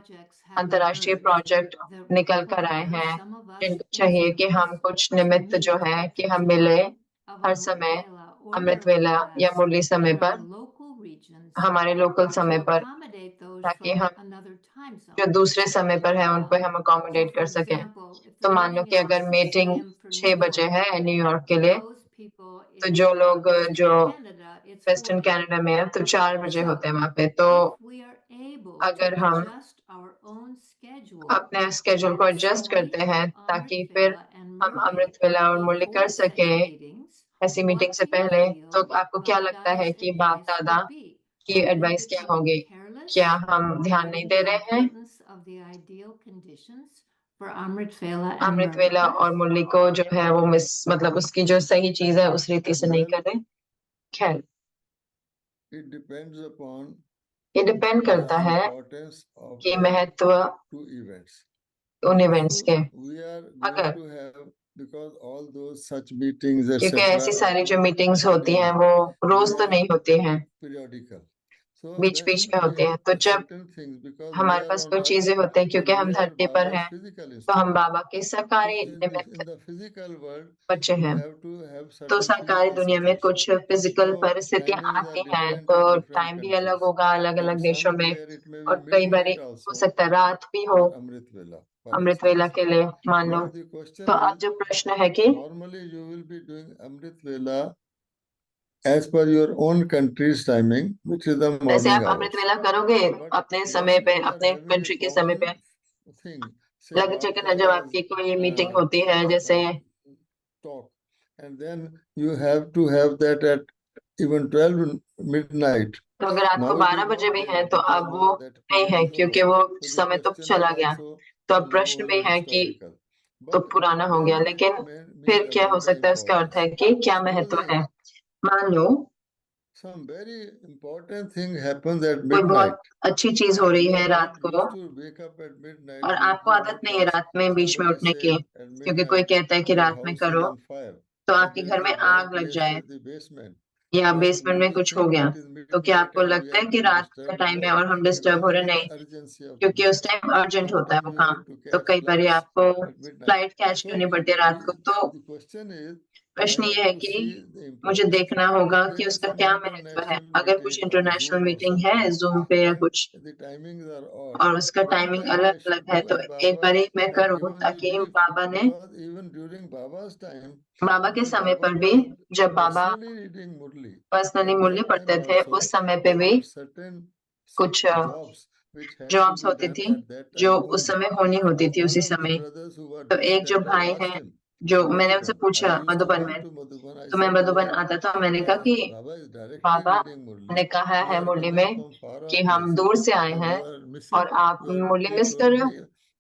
अंतर्राष्ट्रीय प्रोजेक्ट निकल कर आए हैं, जिनको चाहिए कि हम कुछ निमित्त जो है कि हम मिले हर समय अमृत वेला या मुरली समय पर, हमारे लोकल समय पर, ताकि हम जो दूसरे समय पर है उनको हम अकोमोडेट कर सकें। तो मान लो कि अगर मीटिंग 6 बजे है न्यूयॉर्क के लिए, तो जो लोग जो वेस्टर्न कनाडा में है तो 4 बजे होते हैं वहां पे। तो अगर हम अपने स्केड्यूल को एडजस्ट करते हैं ताकि फिर हम अमृत वेला और मुरली कर सके ऐसी मीटिंग से पहले, तो आपको क्या लगता है कि बाप दादा की एडवाइस क्या होगी? क्या हम ध्यान नहीं दे रहे हैं अमृत वेला और मुरली को, जो है वो मतलब उसकी जो सही चीज है उस रीति से नहीं कर रहे? खैर, ये डिपेंड करता है कि महत्व उन इवेंट्स के। अगर क्योंकि ऐसी सारी जो मीटिंग्स होती हैं वो रोज तो नहीं होती हैं, बीच बीच में होती हैं। तो जब हमारे पास कोई चीजें होती हैं, क्योंकि हम धरती पर हैं, तो हम बाबा के सरकारी निमित्त बच्चे हैं, तो सरकारी दुनिया में कुछ फिजिकल परिस्थितियां आती हैं, तो टाइम भी अलग होगा अलग अलग देशों में, और कई बार हो सकता है रात भी हो अमृत वेला के लिए मान लो। तो अब जो प्रश्न है कि as per your own country's timing, which is the वैसे morning आप hours. अमृत वेला करोगे अपने समय पे, अपने कंट्री के समय पे। लग चेक जब आपकी कोई मीटिंग होती है जैसे, and then you have to have that at even 12 midnight. तो अगर रात को 12 बजे भी है तो अब वो नहीं है क्योंकि वो समय तो चला गया। तो अब प्रश्न भी है कि तो पुराना हो गया, लेकिन फिर क्या हो सकता है? उसका अर्थ है कि क्या महत्व है। मान लो कोई बहुत अच्छी चीज हो रही है रात को, और आपको आदत नहीं है रात में बीच में उठने की, क्योंकि कोई कहता है कि रात में करो, तो आपके घर में आग लग जाए या बेसमेंट में कुछ हो गया, तो क्या आपको लगता है कि रात का टाइम है और हम डिस्टर्ब हो रहे? नहीं, क्योंकि उस टाइम अर्जेंट होता है वो काम। तो कई बार आपको फ्लाइट कैच करनी पड़ती है रात को। तो प्रश्न ये है कि मुझे देखना होगा कि उसका क्या महत्व है। अगर कुछ इंटरनेशनल मीटिंग है जूम पे या कुछ, और उसका टाइमिंग अलग अलग है, तो एक बार मैं करूँ, ताकि बाबा ने बाबा के समय पर भी, जब बाबा पर्सनली मुरली पढ़ते थे, उस समय पे भी कुछ जॉब्स होती थी जो उस समय होनी होती थी उसी समय। तो एक जो भाई है, जो मैंने उनसे पूछा मधुबन में, तो मैं मधुबन आता था, मैंने कहा कि बाबा ने कहा है मुरली में कि हम दूर से आए हैं और आप मुरली मिस कर रहे हो।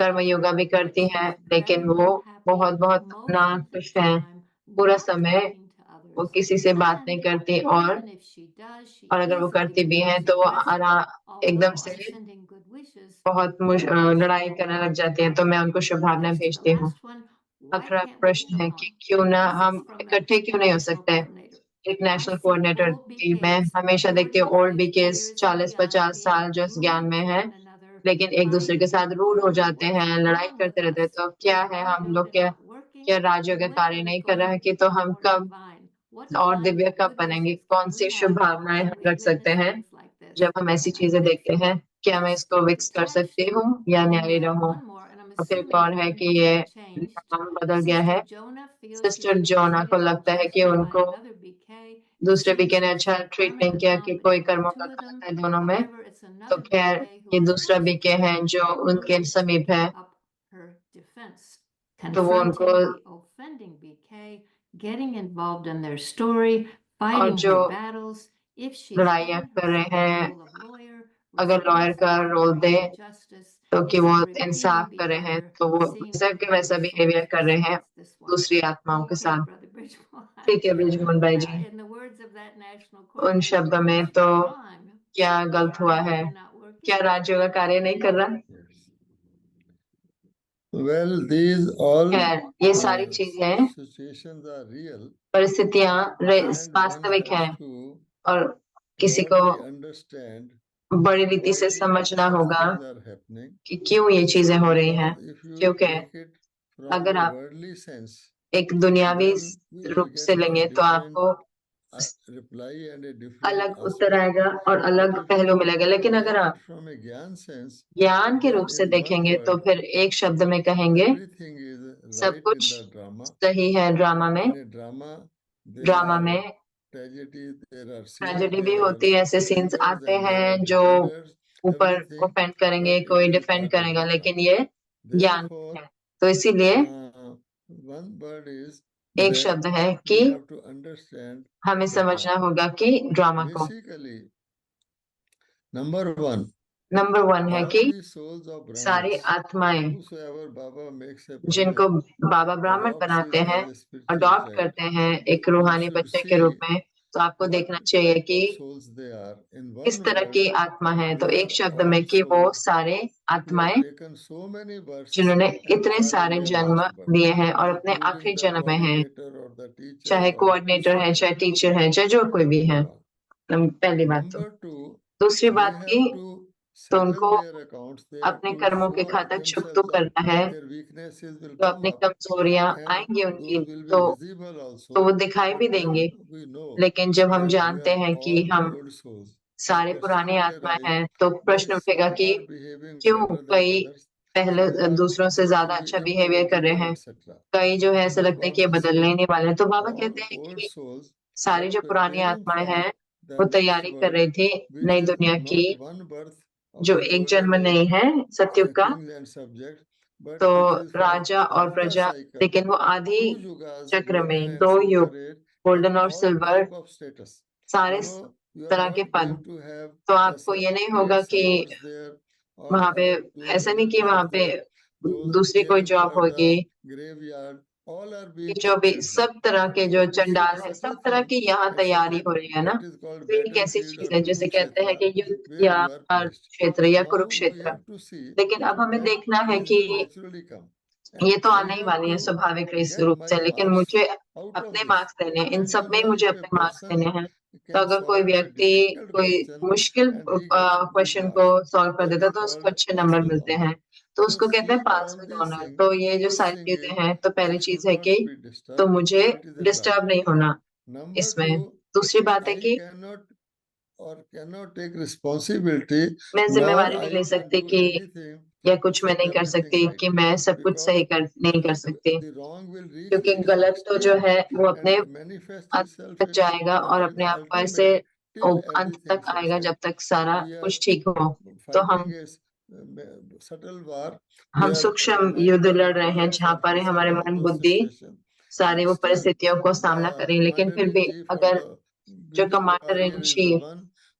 कर्म योगा भी करती हैं, लेकिन वो बहुत बहुत नाखुश हैं। पूरा समय वो किसी से बात नहीं करती, और अगर वो करती भी हैं तो वो एकदम से बहुत लड़ाई करने लग जाती है। तो मैं उनको शुभकामनाएं भेजती हूँ। अगला प्रश्न है कि क्यों ना हम इकट्ठे क्यों नहीं हो सकते एक नेशनल कोऑर्डिनेटर की। मैं हमेशा देखती हूँ ओल्ड बीकेस 40-50 साल जो इस ज्ञान में है, लेकिन एक दूसरे के साथ रूड हो जाते हैं, लड़ाई करते रहते हैं। तो क्या है, हम लोग क्या राज्यों के कार्य नहीं कर रहे हैं कि तो हम कब और दिव्य कब बनेंगे? कौन सी शुभ भावनाएं हम रख सकते हैं जब हम ऐसी चीजें देखते हैं? क्या मैं इसको विक्स कर सकती हूँ या न्यायी रहूं? और फिर कौन है कि ये नाम बदल गया है। सिस्टर जोना को लगता है कि उनको दूसरे बीके ने अच्छा ट्रीट नहीं किया, कि कोई कर्मों का खाता है दोनों में। तो खैर ये दूसरा बीके है जो उनके समीप है, तो वो उनको और जो लड़ाइयाँ कर रहे हैं, अगर लॉयर का रोल दे तो कि वो इंसाफ कर रहे हैं, तो वो वैसा के वैसा बिहेवियर कर रहे हैं दूसरी आत्माओं के साथ। ठीक है ब्रिजमोहन भाई जी, उन शब्दों में तो क्या गलत हुआ है? क्या राज्यों का कार्य नहीं कर रहा? Well, these all खैर ये सारी चीजें situations are real, परिस्थितियां and वास्तविक one हैं, has to और किसी को broadly understand बड़ी रीति से समझना such होगा things are happening. कि क्यों ये चीजें हो रही हैं। Because if you क्योंकि take it from अगर a आप worldly sense, एक दुनियावी then we will रूप get से a लेंगे तो different आपको reply and a different अलग उत्तर aspect. आएगा और अलग But if पहलू you मिलेगा। लेकिन take अगर आप it from a ज्ञान sense, ज्ञान के then रूप से in one देखेंगे तो word, फिर एक शब्द में कहेंगे everything is सब right कुछ in the drama. सही है ड्रामा में। In a drama, there drama are में tragedy, there are scenes, tragedy भी there are होती है, ऐसे सीन्स singers, आते and there हैं are जो defenders, ऊपर everything, ओफेंड करेंगे, but it कोई is डिफेंड part of करेगा, the लेकिन drama. ये ज्ञान Therefore, है। तो इसीलिए one word is एक that शब्द है we कि have to understand हमें the समझना drama. होगा कि ड्रामा को। Basically, number one, नंबर 1 है कि all the souls of सारी Brahmins, आत्माएं whosoever Baba makes a जिनको Brahmin, बाबा ब्राह्मण adopts बनाते it हैं, as a spiritual adopt child, करते हैं एक you रूहानी should बच्चे के रूप see में, तो आपको what देखना चाहिए type कि of souls they are. In किस one तरह word, की आत्मा है। तो they एक are शब्द all में कि वो souls सारे who have आत्माएं taken so many births जिन्होंने and इतने are in सारे their जन्म last birth, लिए हैं और अपने including आखिरी the जन्म में हैं, coordinator or the teacher चाहे or the कोऑर्डिनेटर है, preceptor. चाहे टीचर है, चाहे जो कोई भी है। पहली बात। तो Number two, दूसरी they बात की have to तो settle उनको their accounts. They have अपने to कर्मों के show खाता चुप तो themselves up. करना है। Their weaknesses will तो come अपनी up, कमजोरियां and आएंगी उनकी, those will be तो visible वो also. दिखाई But भी when देंगे। we know लेकिन जब हम that we जानते are हैं कि all हम old souls, the सारे question पुरानी will आत्मा arise, हैं, तो why प्रश्न उठेगा some कि are behaving क्यों better than कई others, पहले some are दूसरों से seem ज्यादा to be अच्छा बिहेवियर कर रहे हैं, inchangeable, etc. कई जो है ऐसा Then लगता है कि ये Baba बदलने ही said, नहीं वाले हैं। तो बाबा all कहते हैं old कि souls सारी are जो पुरानी preparing आत्माएं for हैं the वो next तैयारी कर world, रही थी which नई is दुनिया की, not one birth of जो the एक golden जन्म नहीं age, है सतयुग का, kings and subjects, but तो it is for राजा और half the प्रजा, cycle, लेकिन वो आधी 2 yugas, चक्र golden में and 2 silver युग, age, गोल्डन and और all silver, type of status. सारे You are तरह के not पद। going to have तो the आपको ये नहीं होगा separate कि servers there or वहां पे those ऐसा नहीं other कि वहां jobs पे there. Those दूसरी कोई caring जॉब for होगी, the graveyard, all are कि being जो भी prepared there. सब तरह के जो So this is चंडाल a है, subtle सब तरह thing, की यहाँ and तैयारी subtle, हो रही है ना। that is called तो ये एक ऐसी battlefield चीज or है जिसे कहते हैं कि Kurukshetra, युद्ध where या you are placed. क्षेत्र या Now we Kurukshetra. have to see लेकिन अब हमें that देखना है this कि will naturally come, ये and तो I आने ही have वाली है to स्वाभाविक इस get रूप my से, लेकिन marks मुझे out of अपने this. मार्क्स देने हैं, इन And सब में if मुझे a अपने मार्क्स person देने हैं। तो can अगर कोई solve a व्यक्ति difficult कोई question मुश्किल and he gets good question को marks, सॉल्व कर that देता है is तो उसको called अच्छे pass नंबर with मिलते honor. हैं, तो So उसको कहते हैं seeing pass all with these honour. things, तो ये जो first सारी thing चीजें is हैं, तो I पहली चीज should है not कि be तो disturbed. मुझे It is a right. Disturb नहीं होना Number इसमें। 2, दूसरी बात है I कि cannot take responsibility, मैं nor जिम्मेवारी नहीं I ले can सकती do कि anything या to कुछ मैं set नहीं कर everything सकती right, कि मैं सब कुछ because सही नहीं कर सकती, the wrong will reach क्योंकि its गलत तो जो extreme है वो अपने and manifest अंत itself तक जाएगा और in अपने the आप को ऐसे ultimate till अंत everything तक sets आएगा right. जब तक सारा We are कुछ ठीक हो। तो fighting a subtle war हम where सूक्ष्म our युद्ध mind लड़ and रहे हैं intellect जहाँ are पर facing हमारे all मन those बुद्धि situations, सारी and वो still परिस्थितियों को सामना the करें, लेकिन commander फिर in भी chief or अगर the जो winning commander warrior in is the chief one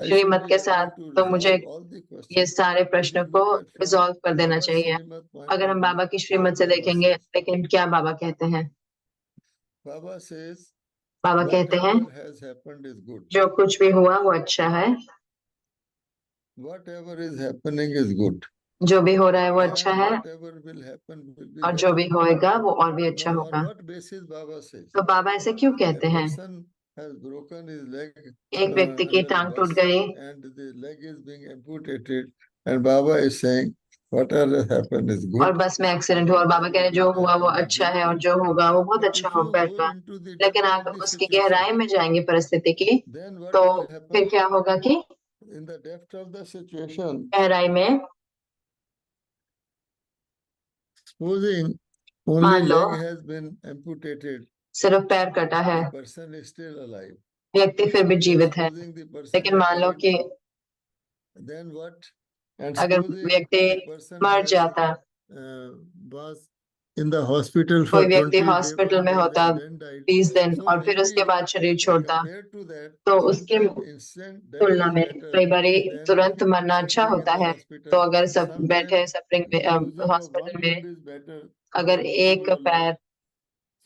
I Shrimad should के be साथ, able to तो मुझे resolve all the ये questions. सारे प्रश्न If you को look at from रिजॉल्व कर देना Baba's चाहिए। Srimad point अगर of हम view, बाबा की श्रीमत what से Baba देखेंगे, says? लेकिन क्या बाबा कहते हैं? Baba says, बाबा कहते हैं whatever has happened is good. जो कुछ भी हुआ वो अच्छा है, Whatever is happening is good. जो भी हो रहा है वो अच्छा And है, whatever will happen will be और जो better. भी होएगा वो और भी अच्छा Now, on होगा। what basis Baba says? तो बाबा ऐसे क्यों A कहते हैं? person has broken his leg एक व्यक्ति की under a टांग टूट bus गई and the leg is being amputated, and Baba is saying whatever happened is और good. बस में एक्सीडेंट हुआ और बाबा कह रहे जो हुआ वो अच्छा है और जो होगा वो बहुत But अच्छा if हो you पैर go का। into the लेकिन depth आप of the उसकी situation, गहराई में जाएंगे परिस्थिति की, then what तो will फिर happen क्या होगा कि in the depth of the situation, गहराई में supposing only मान लो leg has been amputated, सिर्फ पैर कटा है, the person is still alive. व्यक्ति फिर भी But जीवित है, supposing the person लेकिन has मान लो died, कि then what? And अगर supposing व्यक्ति the person मर has जाता, was in the hospital कोई for व्यक्ति 21 हॉस्पिटल में days होता and then died. 20 दिन So और फिर उसके maybe बाद शरीर छोड़ता, compared to that, तो उसके sometimes instant death तुलना is में better कई बार than तुरंत मरना अच्छा suffering in होता the है। hospital. तो अगर सब बैठे Sometimes सफरिंग में the losing of hospital one में limb is better अगर than losing एक your leg. पैर,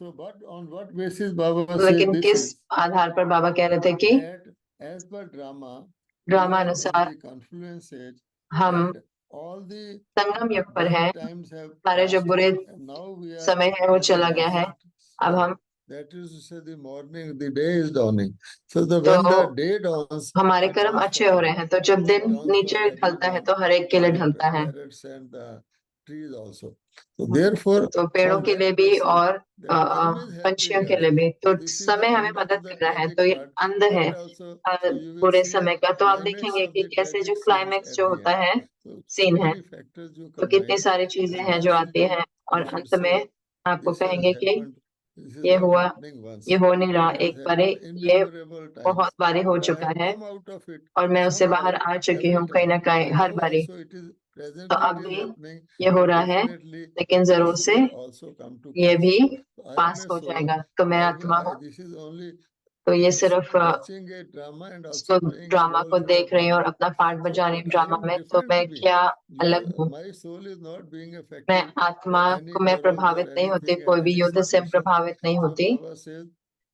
So, but on what basis Baba says लेकिन this किस is आधार पर बाबा कह रहे थे कि that as per drama, we drama are in अनुसार the confluence age हम and all the संगम युग पर bad हैं, times have सारे जो passed बुरे and now we are समय है वो at the चला गया है, rising अब stage. हम That is to say the morning, the day is dawning. So the तो when the day dawns, हमारे it कर्म dawns अच्छे for हो all. रहे हैं, तो जब It दिन dawns for नीचे ढलता है everyone, तो हर एक के for लिए the ढलता है, parrots and the trees also. So therefore, तो पेड़ों from के लिए that भी basis, और that time is पंछियों helping के us. लिए भी। So तो this is समय the हमें end of मदद the कर रहा है, tragic तो ये part. अंत है And also, so you will बुरे see समय का। तो आप climax देखेंगे of कि the कैसे जो tragic scenes क्लाइमेक्स at जो the होता end. है, So, सीन so है, many factors you तो कितनी combine. सारी चीजें And हैं जो आती lastly, हैं और we should अंत में say आपको this has कहेंगे कि happened. This is ये not हुआ, happening once. ये हो नहीं रहा It has एक बार, happened ये innumerable बहुत times. बारी हो So I चुका have है come out of it और मैं उससे बाहर somehow आ चुकी every हूँ कहीं ना time. कहीं And हर now बारी। also it is तो presently अब it is भी happening. ये हो And रहा है, definitely लेकिन जरूर this से will also come to ये pass. भी So I am pass a हो soul. जाएगा। तो मैं आत्मा हूँ, This is only तो ये means सिर्फ watching a drama and उसको also playing a drama role को in the देख रही हूँ और drama. अपना पार्ट So, बजा रही हूँ but I ड्रामा am में, तो different मैं being. क्या अलग हूँ। My soul is not being मैं affected आत्मा by any को मैं quarrels or प्रभावित नहीं होती, anything कोई and भी any युद्ध से situation. प्रभावित नहीं So होती। Baba says,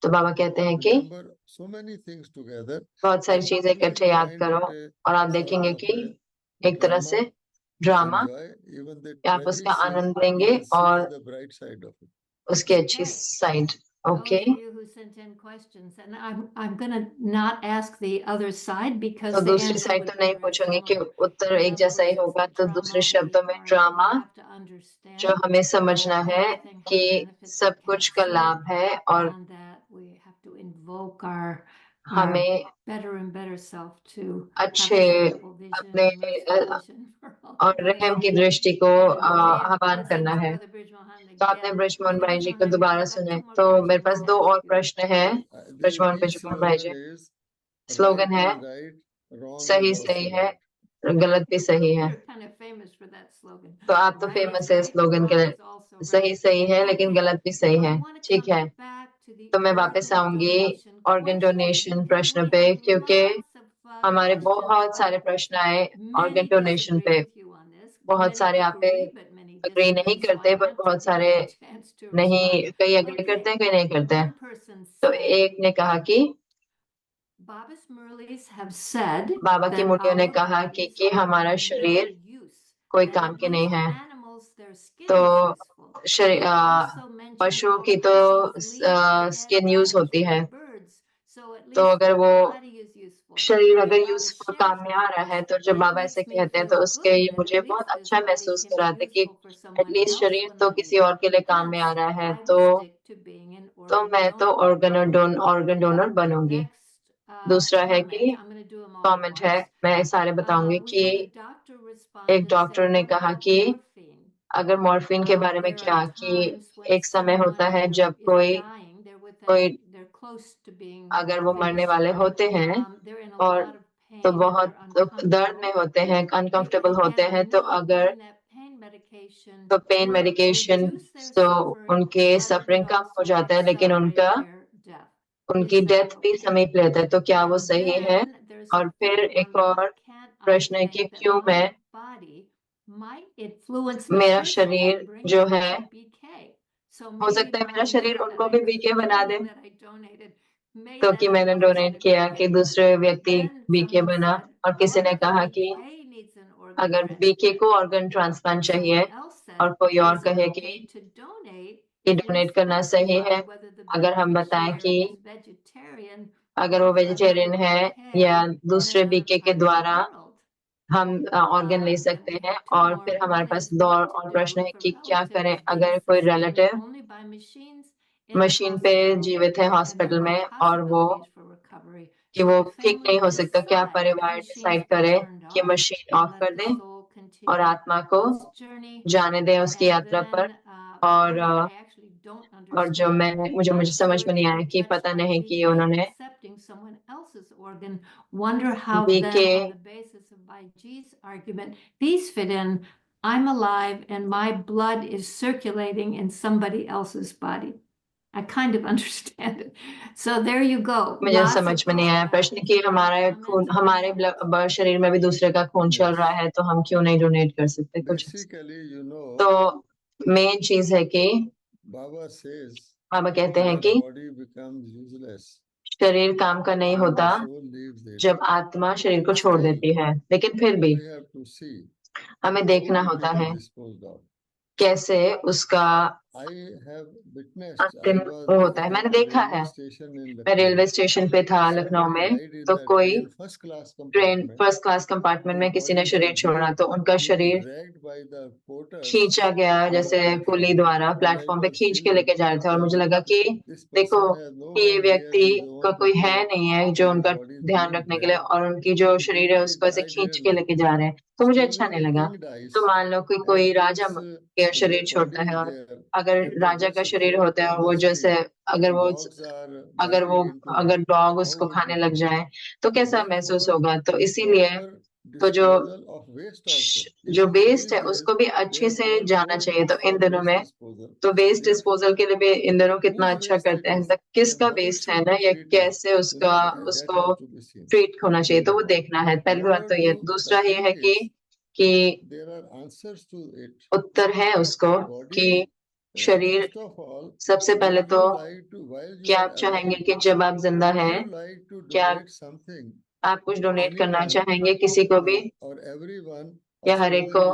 तो बाबा कहते हैं कि remember so many things together बहुत सारी and चीजें please इकट्ठे याद find करो it a और आप sort देखेंगे of कि a एक तरह से drama to drama, enjoy even the आप tragic उसका scenes. आनंद We लेंगे can see और the bright side of it. उसकी अच्छी Okay. Side. Those okay, of you who sent in questions, and I'm gonna not ask the other side तो because the दूसरी answer side would तो be नहीं very पूछूंगी कि similar. Uttar In एक other जैसा ही words, it's होगा। the तो trauma दूसरे we शब्दों में ड्रामा have to जो understand हमें समझना that है everything कि has benefits सब that कुछ can't का see, लाभ है और and that we have to invoke our हमें better and better self to अच्छे have a double vision, अपने merciful vision for all और of us. रहम की दृष्टि को And आह्वान listening करना to है। Brother Bridgemohan तो आपने again. ब्रिजमोहन Brother भाई जी को Bridgemohan, दोबारा I've got सुने, 2 more तो मेरे questions पास to 2 और ask you. प्रश्न हैं। ब्रिजमोहन The भाई जी, slogan is स्लोगन right है is right, wrong सही is सही also है, right. गलत भी सही है। You're kind of famous for that slogan. तो आप तो Right फेमस is है right, स्लोगन के wrong लिए, is also सही right. सही है लेकिन Okay, गलत भी सही I है। want to ठीक come है, back to the तो मैं वापस organ आऊंगी donation organ questions donation because प्रश्न we पे, have क्योंकि lots of हमारे questions, बहुत सारे but प्रश्न आए ऑर्गन many डोनेशन disagree पे। with you on this. बहुत Many सारे आप पे agree, but many अग्री नहीं disagree. So करते, I पर want to बहुत give सारे you a chance to नहीं, respond. कई अग्री करते Okay, हैं कई नहीं करते हैं। one person तो said, एक ने कहा कि Baba's Murlis have said बाबा की that मुर्तियों ने our कहा bodies कि are हमारा of no शरीर use, कोई that काम at के नहीं least है। animals, their skin तो is useful. शरीर They also mentioned पशुओं how की तो persons leave the skin dead use bodies होती for है। the birds, so at तो least अगर their वो body is useful. शरीर If अगर Baba यूजफुल shares काम में आ with रहा है, us, तो जब that बाबा ऐसे makes me कहते हैं feel तो उसके good ये that at मुझे least बहुत this अच्छा body महसूस can be कराते कि useful for someone at least else शरीर when तो I किसी leave. और के लिए काम में आ Hence, रहा है। I तो will stick to being an organ मैं तो donor. ऑर्गन डोनर बनूंगी। Next दूसरा है comment, कि I'm going to do them all at comment है, once. मैं सारे बताऊंगी We कि had a doctor respond एक and डॉक्टर said, ने what कहा about कि morphine? अगर मॉर्फिन के बारे में There क्या, are कि times when एक समय होता someone है जब is कोई dying, they're close to being अगर वो मरने finished. वाले होते हैं They're in a और lot of तो pain, बहुत they're दर्द में uncomfortable. होते हैं, They अनकंफर्टेबल can होते get हैं, तो enough अगर pain that pain medication तो pain will medication reduce their तो suffering, उनके but it सफरिंग could कम हो also जाता है, लेकिन accelerate उनका their death. उनकी Is that डेथ भी okay? समीप लेता है। तो क्या वो And सही है? then there's a और फिर third एक one, why और can't I प्रश्न है कि think that क्यों my मैं body might influence the मेरा person शरीर bringing जो it है, to BK? So हो maybe सकता है मेरा by शरीर that उनको I भी बीके बना दे, claiming that I donated made तो कि that मैंने person डोनेट a किया कि BK. दूसरे व्यक्ति Then बीके someone बना, said, और किसी what ने if a कहा कि BK needs an organ अगर transplant? बीके को ऑर्गन ट्रांसप्लांट And चाहिए, someone else said, और कोई और is it कहे okay कि to donate if we donate करना सही है, specify whether the अगर हम बताएं कि beneficiary is vegetarian अगर or वो from वेजिटेरियन another है BK या in दूसरे another बीके के part of the द्वारा world? हम ऑर्गन ले सकते हैं। और फिर हमारे पास दो और प्रश्न है कि क्या करें अगर कोई रिलेटिव मशीन पे जीवित है हॉस्पिटल में और वो ठीक नहीं हो सकता, क्या परिवार डिसाइड करे कि मशीन ऑफ कर दें और आत्मा को जाने दें उसकी यात्रा पर। और जो मुझे समझ में नहीं आया कि पता नहीं कि उन्होंने BK these fit in. I'm alive and my blood is circulating in somebody else's body. I kind of understand it. So there you go. मुझे समझ में नहीं आया प्रश्न कि हमारे शरीर में भी दूसरे का खून चल रहा है तो हम क्यों नहीं डोनेट कर सकते कुछ। तो मेन चीज है कि बाबा कहते हैं कि शरीर काम का नहीं होता जब आत्मा शरीर को छोड़ देती है, लेकिन फिर भी हमें देखना होता है कैसे उसका अंतिम वो होता है। मैंने देखा है, मैं रेलवे स्टेशन पे था लखनऊ में, तो कोई ट्रेन फर्स्ट क्लास कंपार्टमेंट में किसी ने शरीर छोड़ा तो उनका शरीर खींचा गया, जैसे कुली द्वारा प्लेटफॉर्म पे खींच के लेके जा रहे थे। और मुझे लगा कि देखो कि ये व्यक्ति का कोई है नहीं है जो उनका ध्यान रखने के लिए, और उनकी जो शरीर है उसको ऐसे खींच के लेके जा रहे हैं, तो मुझे अच्छा नहीं लगा। तो मान लो कि कोई राजा का शरीर छोड़ता है, और अगर राजा का शरीर होता है और वो जैसे अगर डॉग उसको खाने लग जाए तो कैसा महसूस होगा। तो इसीलिए तो जो वेस्ट है उसको भी अच्छे से जाना चाहिए। तो इन दिनों में तो वेस्ट डिस्पोजल के लिए भी इन दिनों कितना अच्छा करते हैं, तो किसका वेस्ट है ना, या कैसे उसको ट्रीट होना चाहिए, तो वो देखना है। पहली बात तो ये। दूसरा ये है कि उत्तर है उसको कि शरीर सबसे पहले तो क्या आप चाहेंगे कि जब आप जिंदा हैं क्या आप कुछ डोनेट करना चाहेंगे किसी को भी, या हर एक को।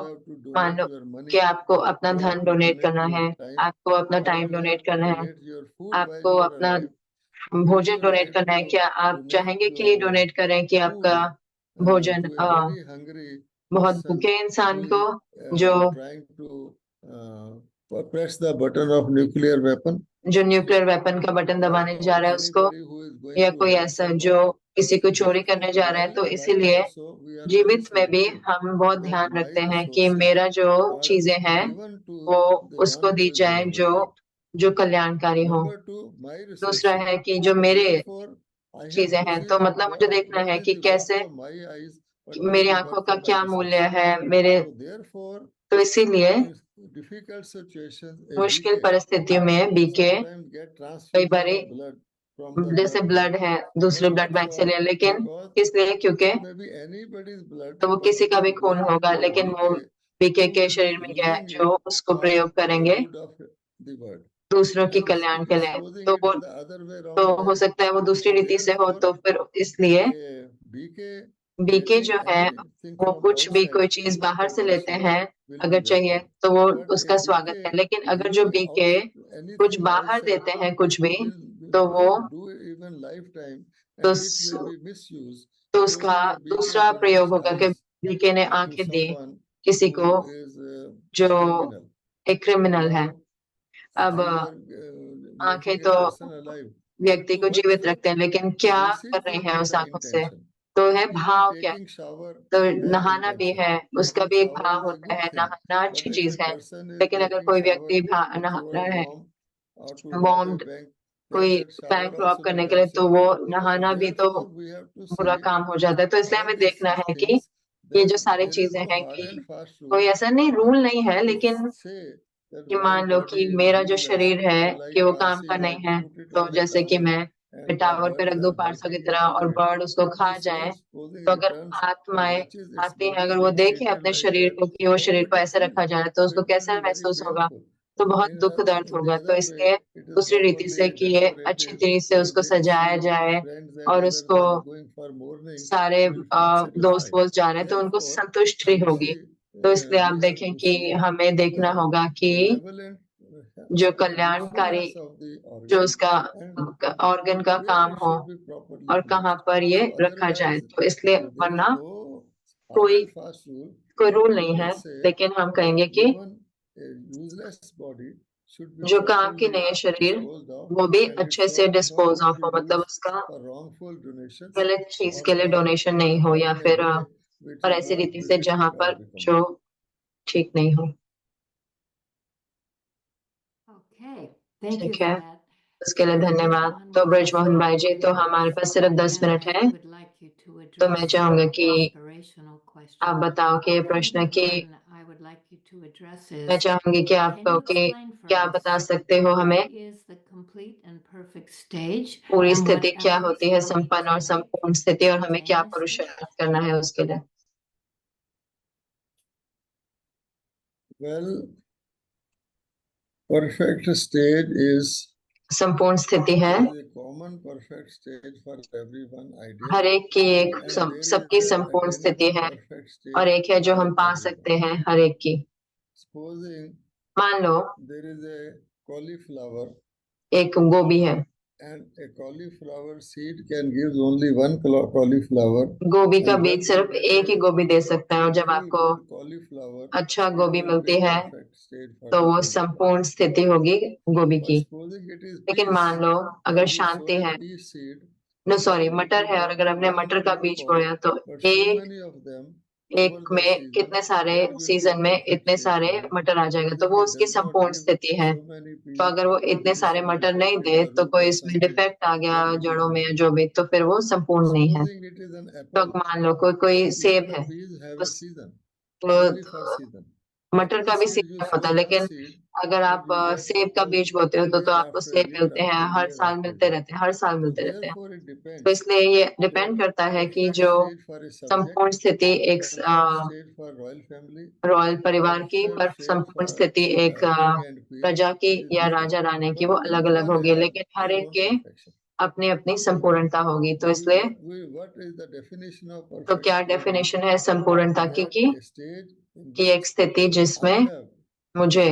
मान लो कि आपको अपना धन डोनेट करना है, आपको अपना टाइम डोनेट करना है, आपको अपना भोजन डोनेट करना है, क्या आप चाहेंगे कि डोनेट करें कि आपका भोजन बहुत भूखे इंसान को जो press the button of nuclear weapon, जो न्यूक्लियर वेपन का बटन दबाने जा रहा है उसको, या कोई ऐसा जो किसी को चोरी करने जा रहा है। तो इसीलिए जीवित में भी हम बहुत ध्यान रखते हैं कि मेरा जो चीजें हैं वो उसको दी जाए जो कल्याणकारी हो। दूसरा है कि जो मेरे चीजें हैं, तो मतलब मुझे देखना है कि कैसे मेरी आंखों का क्या मूल्य है मेरे। तो इसीलिए मुश्किल परिस्थितियों में बीके कई बार जैसे ब्लड है दूसरे ब्लड बैंक से ले, लेकिन इसलिए क्योंकि तो वो किसी का भी खून होगा, लेकिन वो बीके के शरीर में गया जो उसको प्रयोग करेंगे दूसरों की कल्याण के लिए। तो हो सकता है वो दूसरी रीति से हो, तो फिर इसलिए बीके जो है वो कुछ भी कोई चीज बाहर से लेते हैं अगर चाहिए तो वो उसका स्वागत है, लेकिन अगर जो बीके कुछ बाहर देते हैं कुछ भी तो वो तो उसका दूसरा प्रयोग होगा कि बीके ने आंखें दी किसी को जो एक क्रिमिनल है। अब आंखें तो व्यक्ति को जीवित रखते हैं, लेकिन क्या कर रहे हैं उस आंखों से, तो है भाव क्या। तो नहाना भी है, उसका भी एक भाव होता है। नहाना अच्छी चीज है, लेकिन अगर कोई व्यक्ति नहा रहा है बॉम्ब कोई बैंक रॉब करने के लिए, तो वो नहाना भी तो बुरा काम हो जाता है। तो इसलिए हमें देखना है कि ये जो सारी चीजें हैं कि कोई ऐसा नहीं रूल नहीं है, लेकिन कि मान लो कि मेरा जो शरीर है कि वो काम का नहीं है, तो जैसे कि मैं टावर पे रख दूं पार्सों की तरह और बर्ड उसको खा जाए, तो अगर आत्माएं आती हैं अगर वो देखें अपने शरीर को कि वो शरीर को ऐसे रखा जा रहा है तो उसको कैसा महसूस होगा, तो बहुत दुख दर्द होगा। तो इसलिए दूसरी रीति से कि ये अच्छी तरीके से उसको सजाया जाए और उसको सारे दोस्त वोस्त जा रहे हैं तो उनको संतुष्टि होगी। तो इसलिए आप देखें कि हमें देखना होगा कि जो कल्याणकारी जो उसका ऑर्गन का काम हो और कहाँ पर ये रखा जाए। तो इसलिए वरना कोई hard and fast rule, कोई रूल नहीं है, let's say लेकिन हम कहेंगे कि even a useless body should be जो काम की properly नहीं है शरीर disposed of, वो भी and अच्छे its से organ dispose not of to हो, be मतलब used उसका for wrongful donations गलत चीज or के लिए for डोनेशन नहीं हो, या in a फिर way which और is ऐसी not रीति से befitting जहां or पर becoming. जो ठीक नहीं हो। Okay, thank you ठीक for है, that. उसके लिए So, धन्यवाद। Bridgemohan, तो we ब्रजमोहन just भाई have जी, a तो few हमारे minutes, पास सिर्फ 10 and मिनट I है, would like you to तो मैं address चाहूंगा the कि inspirational आप question. बताओ कि ये And प्रश्न the की one I would like you to address मैं is, चाहूंगी कि आप can कहो you कि explain for क्या us बता सकते हो हमें what is the complete and perfect stage पूरी and what स्थिति क्या efforts होती है, we need संपन्न to और make संपूर्ण स्थिति, और to हमें attain क्या this state? पुरुषार्थ करना है उसके लिए। Well, perfect stage is संपूर्ण स्थिति है a common perfect stage for everyone ideal, हर एक की एक and there is सबकी a संपूर्ण स्थिति attainable है, perfect और stage एक है जो for हम पा everyone. सकते हैं हर एक की। Supposing मान लो there is a cauliflower एक गोभी है, and a cauliflower seed can give only one cauliflower, गोभी का and when बीज you सिर्फ get एक ही गोभी दे सकता है, और जब very आपको good cauliflower, अच्छा it गोभी will be मिलती है perfect stage for तो the वो plant. संपूर्ण स्थिति होगी गोभी But की। supposing it is लेकिन peas, मान लो अगर and you sow शांति a है, pea seed, no then sorry it will मटर be है, और not अगर हमने one मटर का बीज crop, बोया तो but so एक many of them एक over the में season, कितने सारे that will be सीजन में perfect इतने stage सारे for it. मटर आ जाएगा, तो Supposing वो it उसकी does not संपूर्ण give स्थिति है। so many peas, तो अगर वो there इतने is सारे some मटर नहीं defect in दे the तो root कोई or इसमें something, डिफेक्ट आ गया then it is जड़ों में या incomplete. जो भी, तो फिर वो संपूर्ण नहीं है। Supposing it is an तो apple, मान लो कोई even सेब the है, peas have a उस season, तो only for season. मटर Apple का भी seed, you सीजन sow होता है, one लेकिन seed, अगर then आप you get सेब का apple बीज बोते हो तो year आपको after सेब year मिलते हैं, after हर year साल after मिलते year. रहते हैं, हर साल So मिलते रहते हैं। therefore it तो depends इसलिए ये that डिपेंड करता है कि perfect जो stage for a subject, संपूर्ण स्थिति एक perfect stage for royal family, royal परिवार की, पर perfect stage संपूर्ण for स्थिति एक king and queen, प्रजा की it is या different. राजा रानी की, But वो अलग each अलग one होगी, have लेकिन हर their एक own के perfection. अपनी अपनी संपूर्णता होगी। तो इसलिए What is the definition of तो perfect क्या stage? डेफिनेशन है संपूर्णता की That कि a stage in कि which एक स्थिति I जिसमें have मुझे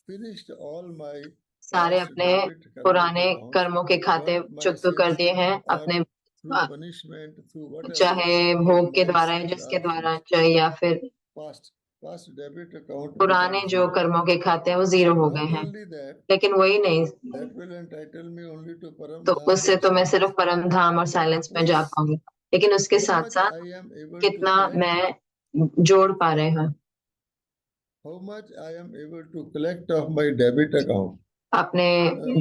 finished all my सारे past अपने debit credit पुराने accounts, कर्मों के खाते burnt my चुकता कर sins, दिए हैं, or अपने through punishment, through whatever, चाहे all भोग के my द्वारा या sins जिसके are द्वारा, finished. चाहे या फिर Past debit account पुराने becomes जो zero. कर्मों के खाते हैं वो जीरो हो गए Not हैं। only that, लेकिन वही नहीं, that will entitle me only to Param तो Dham उससे or तो मैं silence. सिर्फ परम धाम और साइलेंस में जा Plus, पाऊंगी, लेकिन उसके how साथ much साथ I am able to कितना collect, मैं जोड़ पा रहे हैं how much I am able to collect of my debit account, अपने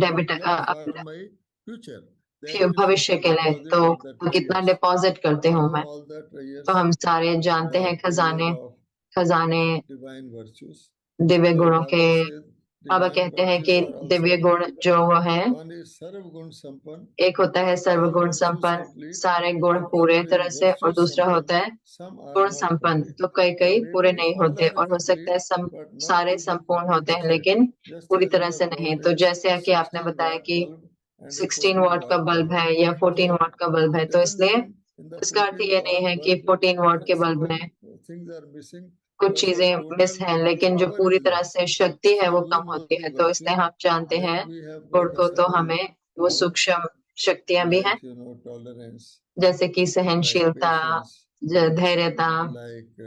debit collect for my future. That will भविष्य also के लिए, deposit तो of the कितना treasures. डिपॉजिट करते You हूँ know मैं। all the treasures, तो हम सारे जानते the हैं treasures खजाने, of खजाने divine virtues. दिव्य So गुणों के। Baba says, बाबा divine कहते हैं virtues कि are दिव्य also, गुण जो वो है, one is Sarvgun Sampan, एक होता है all सर्वगुण virtues संपन्न, complete, सारे गुण and पूरे other तरह is से, और virtues दूसरा sampan, होता है some are गुण not संपन्न, complete. तो कई So कई पूरे maybe नहीं all होते, are और हो सकता है complete, but not सारे to the संपूर्ण होते complete हैं, extent. लेकिन Just पूरी as तरह you से have नहीं। got तो a जैसे कि आपने 16 बताया watt कि bulb and a 16 14 वॉट का watt बल्ब bulb. है या 14 So वॉट का बल्ब है, it तो doesn't इसलिए mean in the इसका अर्थ 14 ये नहीं watt है कि bulb 14 वॉट के बल्ब certain में things are missing, कुछ but the चीजें मिस total हैं, लेकिन जो power पूरी is तरह less. से शक्ति है So वो we कम know होती है। the तो इसलिए virtues, हम जानते then हैं we have गुण got a को, तो certain हमें वो power, सूक्ष्म शक्तियां भी हैं, like tolerance, जैसे कि like सहनशीलता, patience, धैर्यता, like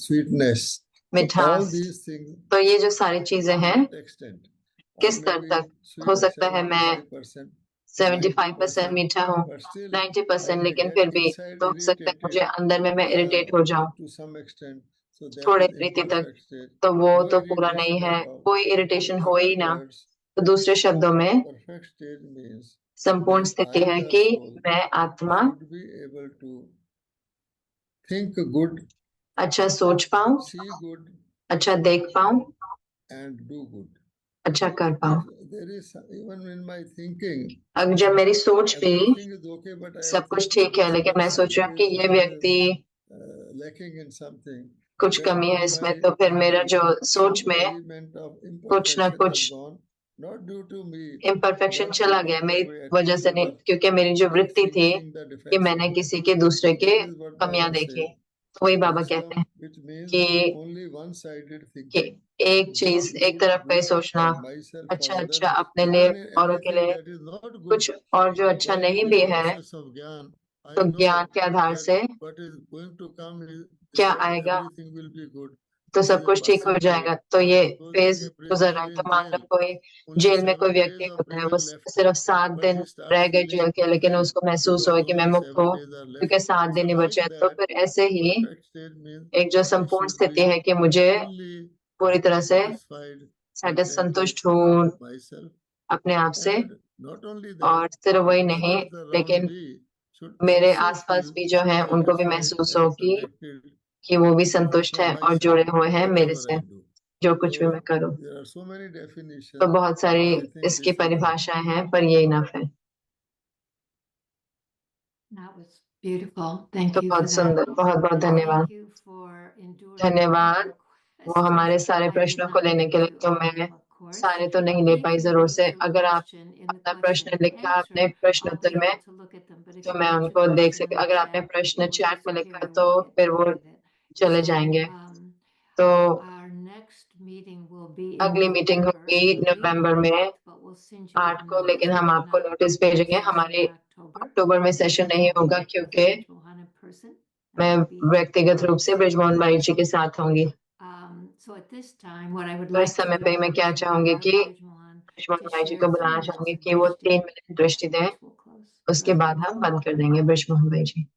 sweetness. So all मिठास। these things तो ये जो सारी चीजें to हैं, that extent, or किस स्तर maybe तक हो sweet सकता है मैं 75%, 75% 90%, मीठा हूँ, but still 90%, I may लेकिन get फिर भी inside तो हो सकता है मुझे irritated अंदर में मैं इरिटेट हो जाऊं to some extent. So that थोड़े is रीति तक, imperfect stage. तो वो No तो पूरा नहीं irritation है, at all. कोई In इरिटेशन हो other ही ना। words, तो दूसरे शब्दों में perfect stage means संपूर्ण that स्थिति I, है the कि soul, मैं आत्मा should be able to think good, अच्छा सोच पाऊं, see good, अच्छा देख पाऊं, and do good. अच्छा कर पाऊं। If there is even in my thinking, अब जब मेरी सोच भी everything is okay, but I am सब कुछ thinking ठीक है, this लेकिन मैं person सोच रही हूँ कि ये is व्यक्ति lacking in something, कुछ then कमी है in इसमें, my तो फिर मेरा thinking जो सोच some में element of कुछ ना imperfection has कुछ gone, not due to me, imperfection but चला due गया, to मेरी my वजह से attitude नहीं, of क्योंकि मेरी जो वृत्ति थी finishing the कि defects. मैंने किसी के दूसरे So के that is what कमियां Baba देखी। says. तो वही बाबा कहते Wisdom, हैं which means कि only one-sided कि thinking. एक Good चीज एक things, तरफ का ही good सोचना, for myself, for अच्छा others, अच्छा अपने लिए, even in औरों के everything लिए, that is not good, कुछ और जो अच्छा while नहीं in the भी है, process of Gyan, तो ज्ञान के आधार से क्या आएगा, तो सब कुछ ठीक हो जाएगा। तो ये फेज गुजर रहा है। तो मान लो कोई जेल में कोई व्यक्ति होता है, वो सिर्फ 7 दिन रह गए जेल के, लेकिन उसको महसूस हो कि मैं मुक्त हूँ क्योंकि 7 दिन ही बचे हैं। तो फिर ऐसे ही एक जो संपूर्ण स्थिति है कि मुझे पूरी तरह से संतुष्ट हूँ अपने आप से, और सिर्फ वही नहीं लेकिन मेरे आसपास भी जो है उनको भी महसूस हो कि वो भी संतुष्ट है और जुड़े हुए हैं मेरे से, जो कुछ भी मैं करूँ। तो बहुत सारी इसकी परिभाषाएं हैं, पर ये इनफ है। That was beautiful. Thank तो you for बहुत that. सुंदर, बहुत बहुत धन्यवाद। Thank you for enduring धन्यवाद all the वो हमारे questions. सारे I did प्रश्नों को not लेने get के लिए। to तो all of मैं them, of course. सारे तो नहीं ले If पाई you जरूर से। wrote your अगर आप question in the अपना question प्रश्न and लिखा अपने answer, प्रश्न I'll उत्तर be में, able to look at them. But if तो you मैं wrote your उनको देख question in सके। the अगर आपने chat, प्रश्न we'll चैट में disappear. लिखा We तो won't get फिर to वो look at it. चले So, जाएंगे। तो our next meeting will be in अगली मीटिंग November, होगी I believe, November on the में 8th, but we'll send you 8 a को, note. लेकिन हम आपको Not नोटिस this भेजेंगे। session हमारी in October. अक्टूबर में सेशन Because नहीं I'll be होगा with क्योंकि Raj Mohan in person. and मैं I'll be व्यक्तिगत रूप से sick. ब्रिजमोहन भाई जी के साथ होंगी। So at this time, what I would तो इस like to समय do पे मैं क्या is चाहूंगी invite कि Braj Mohan ब्रिजमोहन to भाई जी share को 3 बुलाना minutes चाहूंगी of कि वो drishti, 3 मिनट दृष्टि after दें। which we'll close. उसके Braj बाद Mohan. हम बंद कर देंगे। ब्रिजमोहन भाई जी।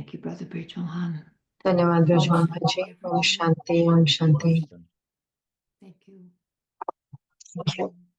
Thank you, Brother Birchmohan. धन्यवाद ब्रजमोहन भाई जी। Om Shanti, Om Shanti. Thank you. Thank you.